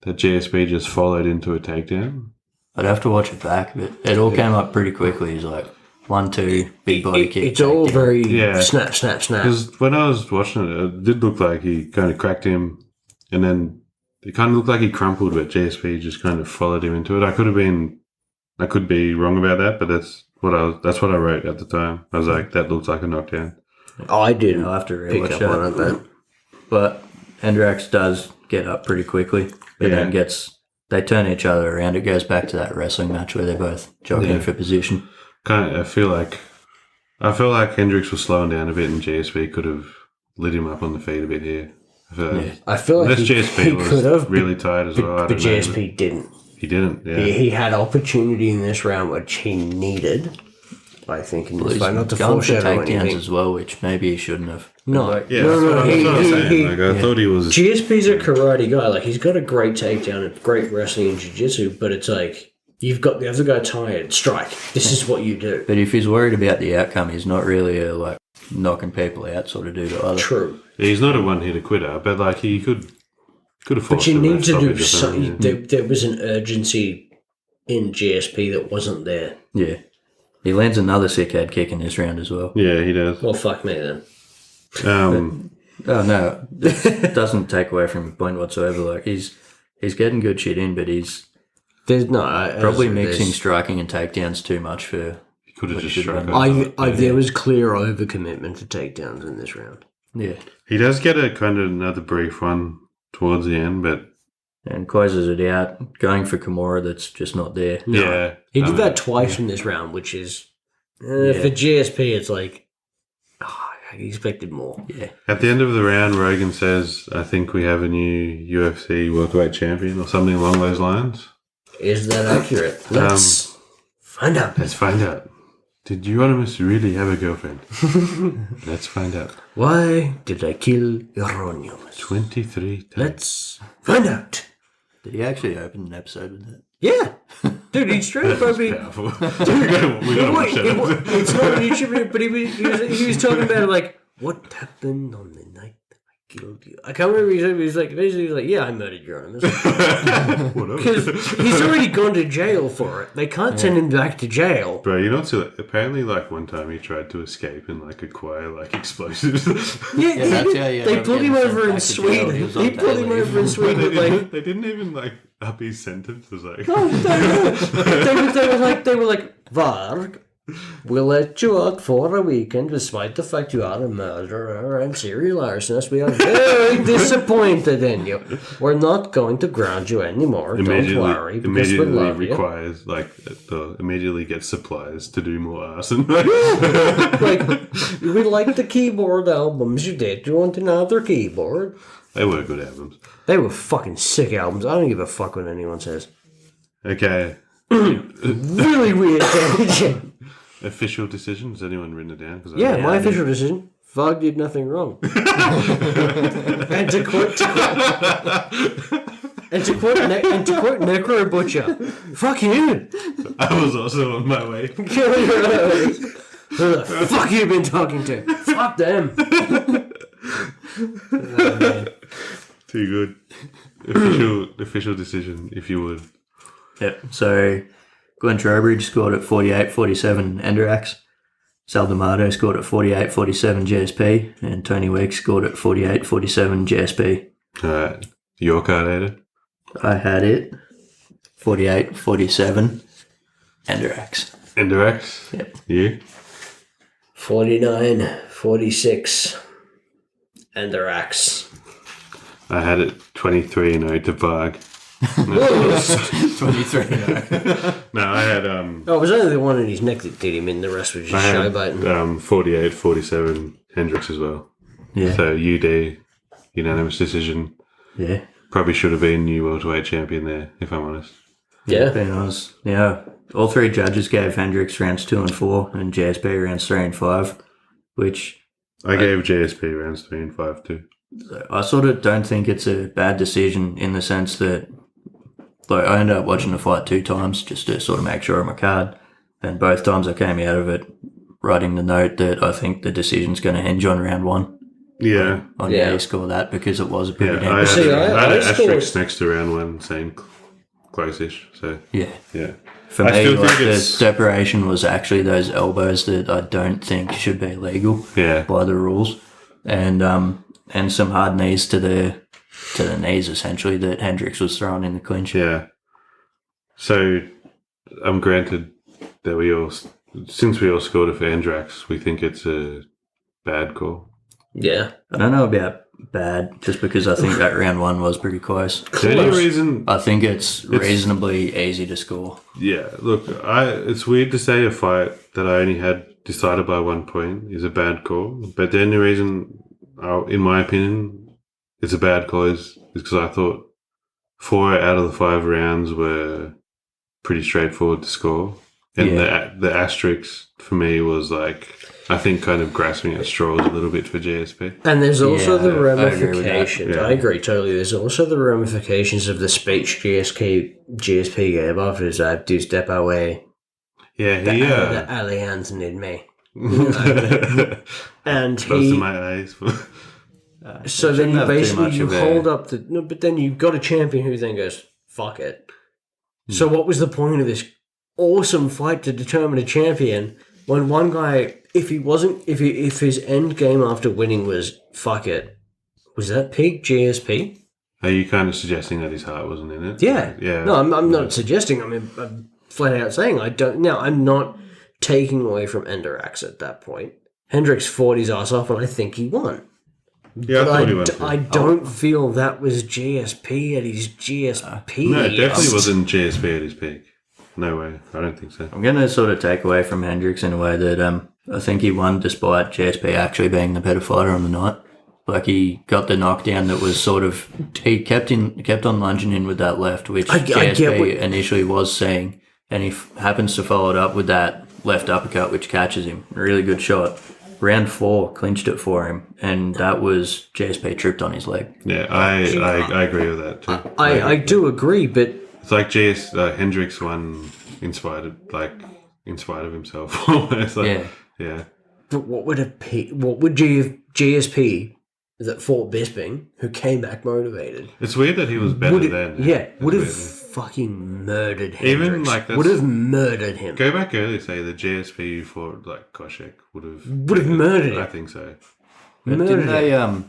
that GSP just followed into a takedown. I'd have to watch it back, but it all came up pretty quickly. He's like 1-2, big body kick. It's all very snap, snap, snap. Because when I was watching it, it did look like he kind of cracked him, and then it kind of looked like he crumpled, but GSP just kind of followed him into it. I could be wrong about that, but that's what I wrote at the time. I was like, that looks like a knockdown. I didn't. I'll have to pick up on that. But Hendricks does get up pretty quickly, but then they turn each other around. It goes back to that wrestling match where they're both jockeying for position. I feel like Hendricks was slowing down a bit, and GSP could have lit him up on the feet a bit here. I feel like GSP was really tired as well. But GSP didn't. He didn't. Yeah, he had opportunity in this round which he needed. I think in this fight, not to foreshadow anything as well, which maybe he shouldn't have. No. I thought he was. GSP's a karate guy. Like, he's got a great takedown and great wrestling and jiu-jitsu, but it's like you've got the other guy tired. Strike. This is what you do. But if he's worried about the outcome, he's not really a knocking people out sort of dude either. True. Yeah, he's not a one-hitter quitter, but he could have forced. But you need to do something. There was an urgency in GSP that wasn't there. Yeah. He lands another sick head kick in this round as well. Yeah, he does. Well, fuck me then. No, it doesn't take away from the point whatsoever. Like he's getting good shit in, but there's probably mixing striking and takedowns too much for. He could have just struck. There was clear overcommitment to takedowns in this round. Yeah, he does get a kind of another brief one towards the end, but. And closes it out, going for Kimura that's just not there. No. Yeah. He did that twice in this round, which is... for GSP, it's like... I expected more. Yeah. At the end of the round, Rogan says, I think we have a new UFC welterweight champion or something along those lines. Is that accurate? Let's find out. Let's find out. Did Euronymous really have a girlfriend? Let's find out. Why did I kill Euronymous? 23 times. Let's find out. Did he actually open an episode with that? Yeah. Dude, he's straight up over me. Powerful. we gotta watch that. It's not an YouTube video, but he was talking about like what happened on the night that I killed you. I can't remember. He was like, yeah, I murdered Euronymous. Because he's already gone to jail for it. They can't send him back to jail. Bro, you know, so apparently, one time he tried to escape and acquire explosives. They pulled him over in Sweden. They pulled him over in Sweden. They didn't even up his sentence. It was no, they were like, var We'll let you out for a weekend despite the fact you are a murderer and serial arsonist. We are very disappointed in you. We're not going to ground you anymore. Don't worry, because we love requires, immediately get supplies to do more arson. We like the keyboard albums you did. You want another keyboard? They were good albums. They were fucking sick albums. I don't give a fuck what anyone says. Okay. Really weird tangent. Official decision? Has anyone written it down? My official decision. Fog did nothing wrong. and to quote Necro Butcher, fuck you. I was also on my way. Who the fuck you been talking to? Fuck them. Oh, man. Too good. Official decision, if you would. Yep. So Glenn Trowbridge scored at 48-47 Hendricks. Sal D'Amato scored at 48-47 GSP. And Tony Weeks scored at 48-47 GSP. Alright. Your card, Ada? I had it 48-47 Hendricks. Hendricks? Yep. You? 49-46 Hendricks. I had it 23-0 to Varg. 23-0. No, I had it was only the one in his neck that did him in. The rest was just showboating. 48-47 Hendricks as well. Yeah. So UD, unanimous decision. Yeah. Probably should have been new welterweight champion there, if I'm honest. Yeah. Been honest. Yeah. All three judges gave Hendricks rounds 2 and 4 and GSP rounds 3 and 5, which I gave GSP rounds 3 and 5 too. I sort of don't think it's a bad decision in the sense that I ended up watching the fight 2 times just to sort of make sure of my card, and both times I came out of it writing the note that I think the decision's going to hinge on round 1. Yeah. On how you score that, because it was a pretty damn I See, had I an scored- asterisk next to round 1 saying close-ish. So Yeah. yeah. For I me, still think the it's- separation was actually those elbows that I don't think should be legal Yeah. by the rules, and some hard knees to the knees essentially that Hendricks was throwing in the clinch. Yeah. So I'm granted that since we all scored it for Hendricks, we think it's a bad call. Yeah. I don't know about bad, just because I think that round 1 was pretty close. Is there any reason? I think it's reasonably easy to score. Yeah. Look, it's weird to say a fight that I only had decided by 1 point is a bad call, but the only reason, in my opinion, it's a bad call is because I thought 4 out of the 5 rounds were pretty straightforward to score, and the asterisk for me was I think kind of grasping at straws a little bit for GSP. And there's also the I agree with that. ramifications. I agree totally. There's also the ramifications of the speech GSP gave after his do step away. Yeah, The alliance need me. And close to my eyes. So then you basically hold up but then you've got a champion who then goes, fuck it. So what was the point of this awesome fight to determine a champion when one guy, if his end game after winning was fuck it, was that peak GSP? Are you kind of suggesting that his heart wasn't in it? Yeah. Yeah. No, I'm not suggesting. I'm flat out saying I don't. Now, I'm not taking away from Hendricks at that point. Hendricks fought his ass off, and I think he won. Yeah, I don't feel that was GSP at his GSP. No, it definitely wasn't GSP at his peak. No way. I don't think so. I'm going to sort of take away from Hendricks in a way that I think he won despite GSP actually being the better fighter on the night. He got the knockdown that was sort of, he kept on lunging in with that left, which GSP initially was seeing, and he happens to follow it up with that left uppercut, which catches him. A really good shot. Round 4 clinched it for him, and that was GSP tripped on his leg. Yeah, I agree with that too. I do agree, but it's like Hendricks won in spite of himself almost. Yeah. But what would GSP that fought Bisping, who came back motivated? It's weird that he was better then. Yeah, would have fucking murdered Hendricks. Even would have murdered him. Go back earlier, say the GSP fought Koshek would have murdered him. I think so. Didn't they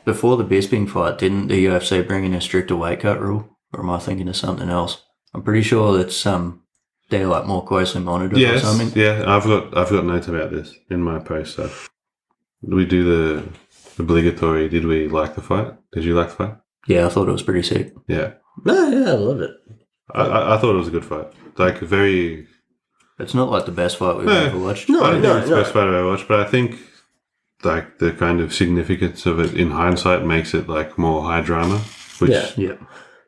before the Bisping fight? Didn't the UFC bring in a stricter weight cut rule, or am I thinking of something else? I'm pretty sure that's they're like more closely monitored Yes, or something. yeah. I've got notes about this in my post stuff. Did we do the obligatory? Did we like the fight? Did you like the fight? Yeah, I thought it was pretty sick. Yeah. No, yeah, I loved it. I thought it was a good fight. Like very. It's not like the best fight we've ever watched. No, I don't think it's the no. best fight I've ever watched, but I think like the kind of significance of it in hindsight makes it like more high drama, which Yeah.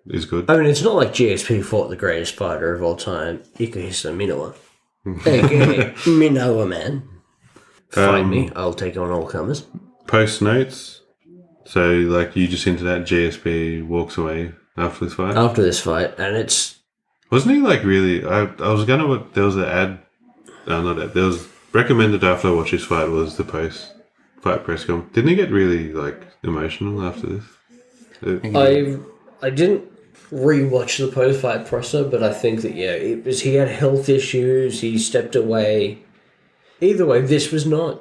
is good. I mean, it's not like GSP fought the greatest fighter of all time, Ikehisa Minowa. AKA Minowa Man. Fight me, I'll take on all comers. Post notes. So like you just hinted at, GSP walks away after this fight. After this fight, and it's... Wasn't he like really? I was gonna. There was an ad. Not ad. There was recommended after I watched this fight was the post fight press com. Didn't he get really like emotional after this? I didn't rewatch the post-fight presser, but I think that, yeah, it was, he had health issues, he stepped away. Either way, this was not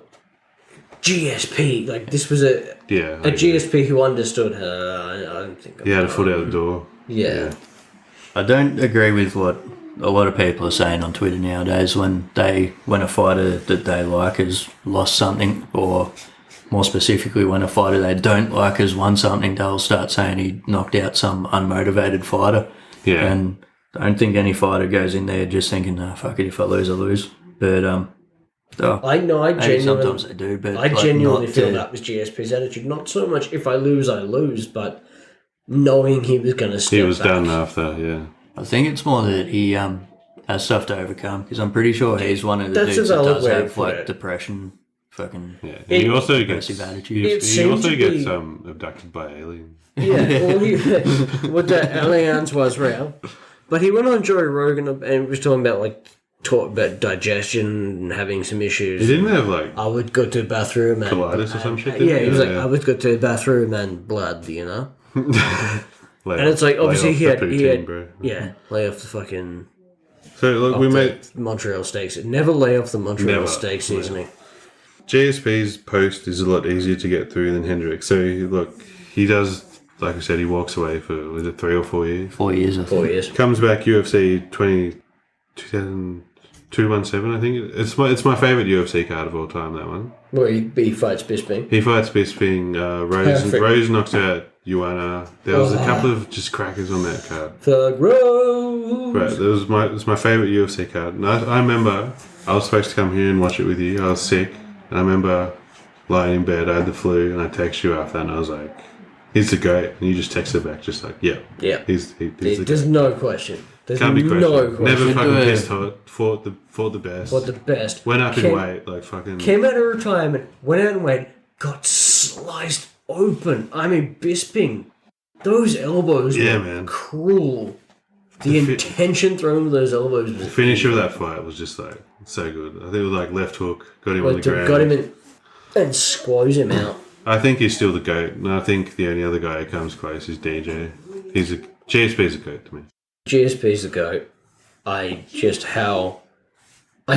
GSP. Like, this was a GSP who understood her. I don't think... He had a foot out the door. Yeah. I don't agree with what a lot of people are saying on Twitter nowadays when a fighter that they like has lost something, or more specifically when a fighter they don't like has won something, they'll start saying he knocked out some unmotivated fighter. Yeah. And I don't think any fighter goes in there just thinking, "No, fuck it, if I lose, I lose." But I genuinely... sometimes they do, but I genuinely feel that was GSP's attitude. Not so much if I lose, I lose, but knowing he was going to step back. He was done after, yeah. I think it's more that he has stuff to overcome, because I'm pretty sure he's one of the That's dudes a that valid does way to have put like it. depression, fucking He also gets aggressive attitude. he also gets abducted by aliens. Yeah, well, what the aliens was real. But he went on Joe Rogan and was talking about digestion and having some issues. He didn't have like I would go to the bathroom and... colitis or some shit. Yeah, he was like, I would go to the bathroom and blood, you know? Lay And it's like, obviously he had bro. yeah, lay off the fucking... So look, we made Montreal steaks. Never lay off the Montreal Never. steak seasoning. GSP's post is a lot easier to get through than Hendricks. So look, he does, like I said, he walks away for, was it 3 or 4 years? 4 years, I think. 4 years. Comes back UFC 217, I think. It's my favourite UFC card of all time, that one. Where he fights Bisping. He fights Bisping, Perfect. Rose knocks out Joanna. There was a couple of just crackers on that card. Thug Rose! Right, it was my favourite UFC card. And I remember I was supposed to come here and watch it with you. I was sick. And I remember lying in bed, I had the flu, and I texted you after, and I was like, he's the GOAT. And you just texted back, just like, yeah. Yeah. He's the There's GOAT. no question. There's Can't be questioned. no question. Never fucking Do it. pissed hot. Fought the best. What the best. Went up in weight, like fucking... Came out of retirement, went out in weight, got sliced open. I mean, Bisping, those elbows Yeah, were man. cruel. The intention thrown with those elbows was... The finish of that fight was just like, so good. I think it was like left hook, got him on the ground. Got him in and squoze him out. I think he's still the GOAT, and I think the only other guy who comes close is DJ. GSP's a GOAT to me. GSP's the GOAT. I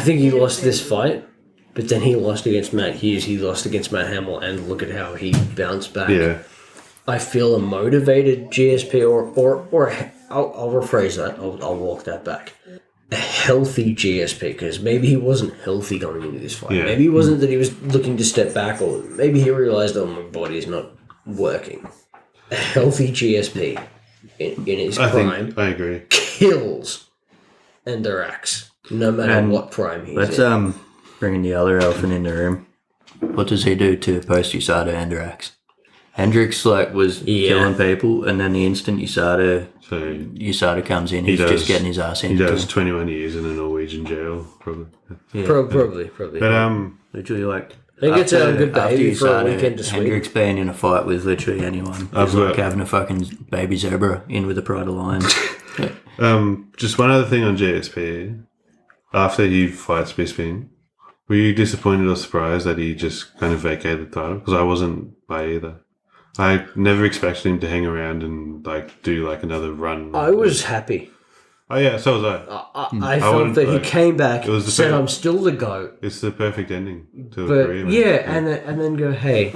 think he lost this fight, but then he lost against Matt Hughes, he lost against Matt Hamill, and look at how he bounced back. Yeah. I feel a motivated GSP, or I'll rephrase that. I'll walk that back. A healthy GSP, because maybe he wasn't healthy going into this fight. Yeah. Maybe it wasn't that he was looking to step back, or maybe he realized, oh, my body's not working. A healthy GSP in his prime I agree. kills Hendricks, no matter And what prime he's Let's in. bring in the other elephant in the room. What does he do to post Hendricks? Hendricks was killing people, and then the instant USADA comes in, he's just getting his ass in. He does 21 years in a Norwegian jail, probably. Yeah. Probably. But Literally, I think it's a good behaviour for a weekend to Sweden. Hendricks being in a fight with literally anyone. It's like having a fucking baby zebra in with a pride of lions. just one other thing on GSP. After he fights Bisping, were you disappointed or surprised that he just kind of vacated the title? Because I wasn't by either. I never expected him to hang around and do another run. I was happy. Oh yeah, so was I. I felt that he came back, it was the said, perfect- I'm still the GOAT. It's the perfect ending to a But career. Man. yeah, and then go, hey,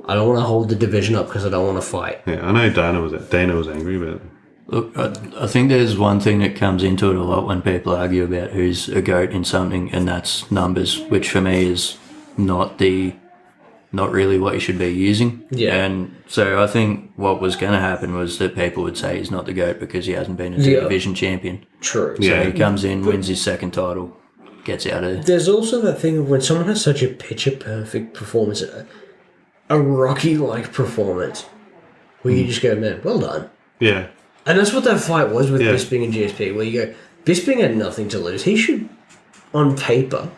I don't want to hold the division up because I don't want to fight. Yeah, I know Dana was angry, but Look, I think there's one thing that comes into it a lot when people argue about who's a GOAT in something, and that's numbers, which for me is not really what you should be using. Yeah. And so I think what was going to happen was that people would say he's not the GOAT because he hasn't been a division champion. True. So he comes in, wins his second title, gets out of there. There's also that thing of when someone has such a picture-perfect performance, a Rocky-like performance, where you just go, man, well done. Yeah. And that's what that fight was with Bisping and GSP, where you go, Bisping had nothing to lose. He should, on paper,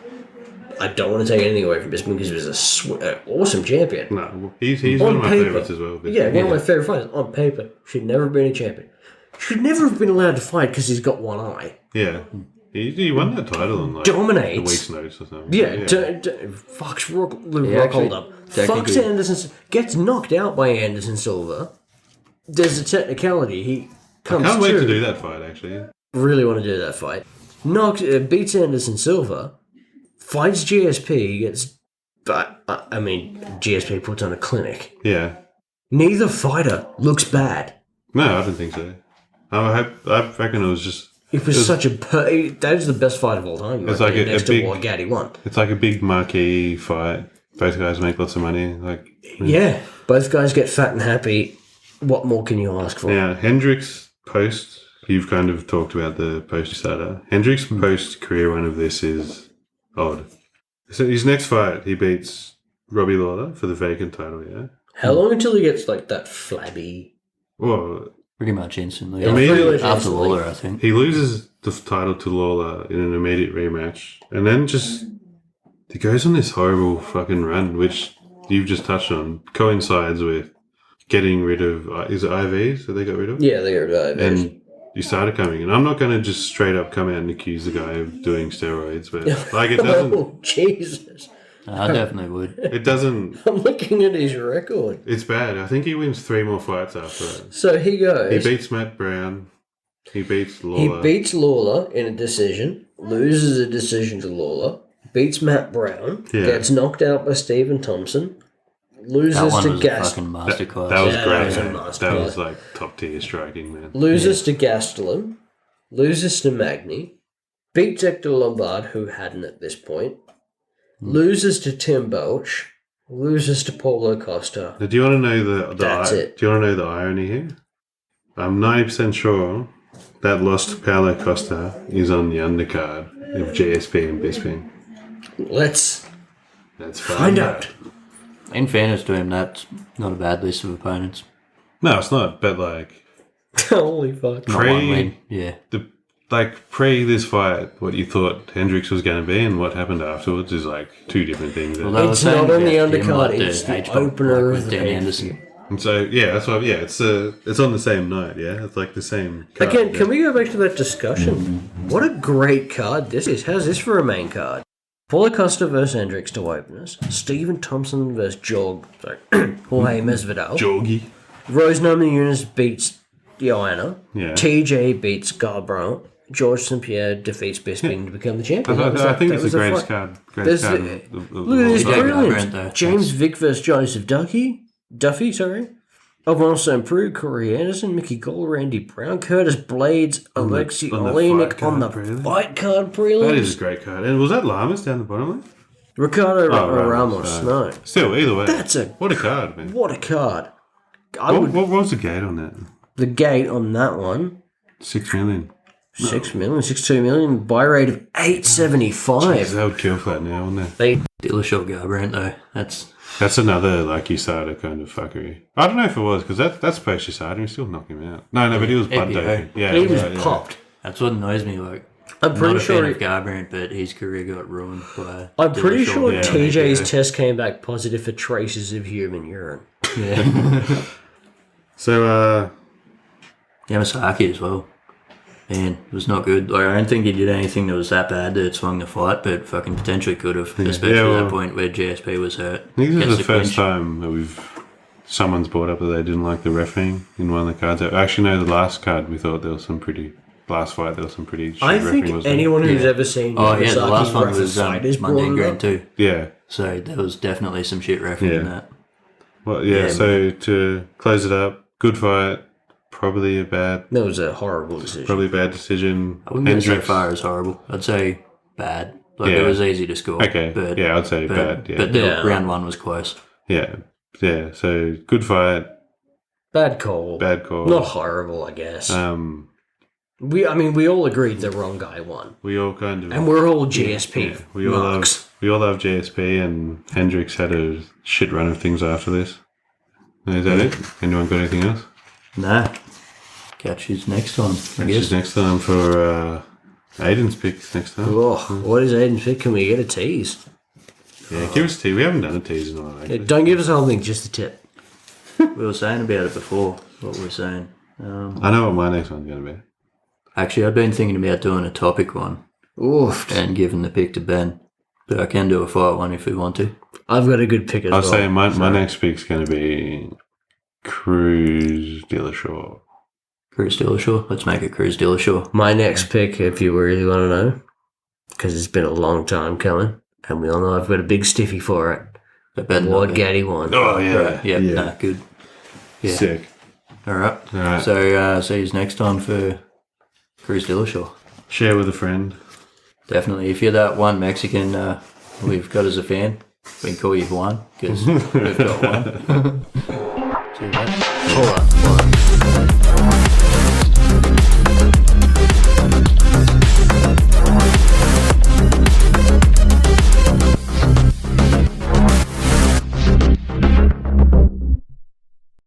I don't want to take anything away from Bisping because he was an awesome champion. No, he's one of my favourites as well. Yeah, one of my favourite fighters. On paper, should never have been a champion. Should never have been allowed to fight because he's got one eye. Yeah. He won that title on dominates. a week's notice or something. Yeah. Fucks Rock hold up. Fucks Anderson. Gets knocked out by Anderson Silva. There's a technicality. He comes I can't wait to do that fight, actually. Really want to do that fight. Beats Anderson Silva. Fights GSP. GSP puts on a clinic. Yeah. Neither fighter looks bad. No, I don't think so. I reckon it was just... That was the best fight of all time. It's like next a to big... what Gaddy won. It's like a big marquee fight. Both guys make lots of money. Yeah. Both guys get fat and happy. What more can you ask for? Yeah, Hendricks post... You've kind of talked about the post-starter. Hendricks post-career run of this is odd. So his next fight, he beats Robbie Lawler for the vacant title, yeah? How long until he gets, that flabby... Well... Pretty much instantly. After Lawler, I think. He loses the title to Lawler in an immediate rematch. And then he goes on this horrible fucking run, which you've just touched on, coincides with getting rid of... Is it IVs that they got rid of? Yeah, they got rid of IVs. And you started coming. And I'm not going to just straight up come out and accuse the guy of doing steroids, but it doesn't... Oh, Jesus. I definitely would. It doesn't... I'm looking at his record. It's bad. I think he wins 3 more fights after that. So he goes... He beats Matt Brown. He beats Lawler. He beats Lawler in a decision. Loses a decision to Lawler. Beats Matt Brown. Yeah. Gets knocked out by Stephen Thompson. Loses That one to was a fucking masterclass. That was Yeah, great. that was a man. masterclass. That was like top tier striking, man. Loses to Gastelum. Loses to Magny. Beats Hector Lombard, who hadn't at this point. Loses to Tim Belch. Loses to Paulo Costa. Now, do you want to know That's it. Do you want to know the irony here? I'm 90% sure that loss to Paulo Costa is on the undercard of GSP and Bisping. Let's That's find out. In fairness to him, that's not a bad list of opponents. No, it's not. But Holy fuck. Not one win. Yeah. pre this fight, what you thought Hendricks was going to be and what happened afterwards is like 2 different things. Well, they were It's saying not on the about him, undercard, like it's the H-pop, opener with of Dan the Anderson. And so that's why it's on the same night, yeah. It's like the same card. Again, yeah. can we go back to that discussion? What a great card this is. How's this for a main card? Paulo Costa versus Hendricks to open us. Stephen Thompson versus Jorge Masvidal. Jorgie. Rose Namajunas beats Joanna. Yeah. TJ beats Garbrandt. Georges St-Pierre defeats Bisping to become the champion. I think it's the greatest card. Look at this, Yeah, brilliant. Garbrandt, James Vick versus Joseph Duffy. Alfonso Saint-Preux, Corey Anderson, Mickey Gall, Randy Brown, Curtis Blades, Alexei Olenek on the fight card prelims. That is a great card. And was that Lamas down the bottom? Ricardo Ramos, no. Still, either way. What a card, man. What a card. What was the gate on that? The gate on that one, 6 million. 6 million, 6.2 million, buy rate of 875. They would kill for that now, wouldn't they? Dillashaw Garbrandt, though. That's another, like, USADA kind of fuckery. I don't know if it was, because that's post USADA, he still knocked him out. No, but he was blood doping. Yeah, He was popped. That's what annoys me. Like, I'm pretty not a sure fan of Garbrandt, but his career got ruined by. I'm pretty sure Yeah, TJ's yeah. test came back positive for traces of human urine. Yeah. So, Yamasaki as well. Man, it was not good. Like, I don't think he did anything that was that bad that it swung the fight, but fucking potentially could have, especially at that point where GSP was hurt. I think this Gets is the first clinch. time that someone's brought up that they didn't like the refereeing in one of the cards. Actually, no, the last card, we thought there was some pretty... Last fight, there was some pretty shit I refereeing, think wasn't anyone who's Yeah. ever seen Oh, yeah, the last Yamasaki's one ref was fight is Monday brought in it Grand up. 2. it? Yeah. So there was definitely some shit refereeing in Yeah. that. Well, yeah, Yeah, so to close it up, good fight. probably a bad That was a horrible decision. Probably a bad decision. I wouldn't go so far as horrible. I'd say bad. Like, Yeah. it was easy to score. Okay. But, I'd say bad. Yeah. But round one was close. Yeah. So good fight. Bad call. Not horrible, I guess. We all agreed the wrong guy won. We all kind of, and we're all GSP. Yeah, we all love GSP, and Hendricks had a shit run of things after this. Is that it? Anyone got anything else? Nah. Catch you next time. Catch you next time for Aiden's pick next time. Oh, what is Aiden's pick? Can we get a tease? Yeah, give us a tease. We haven't done a tease in a while. Yeah, don't give us a whole thing, just a tip. We were saying about it before, what we were saying. I know what my next one's going to be. Actually, I've been thinking about doing a topic one. Oof. And giving the pick to Ben. But I can do a fight one if we want to. I've got a good pick as well. I'll say my next pick's going to be Cruz Dillashaw. Cruz Dillashaw? Let's make it Cruz Dillashaw. My next pick, if you really want to know, because it's been a long time coming, and we all know I've got a big stiffy for it. Ward Gaddy won. Oh, yeah. Right. Yeah. Nah, good. Yeah. Sick. All right. So, see you next time for Cruz Dillashaw. Share with a friend. Definitely. If you're that one Mexican we've got as a fan, we can call you Juan, because we've got one.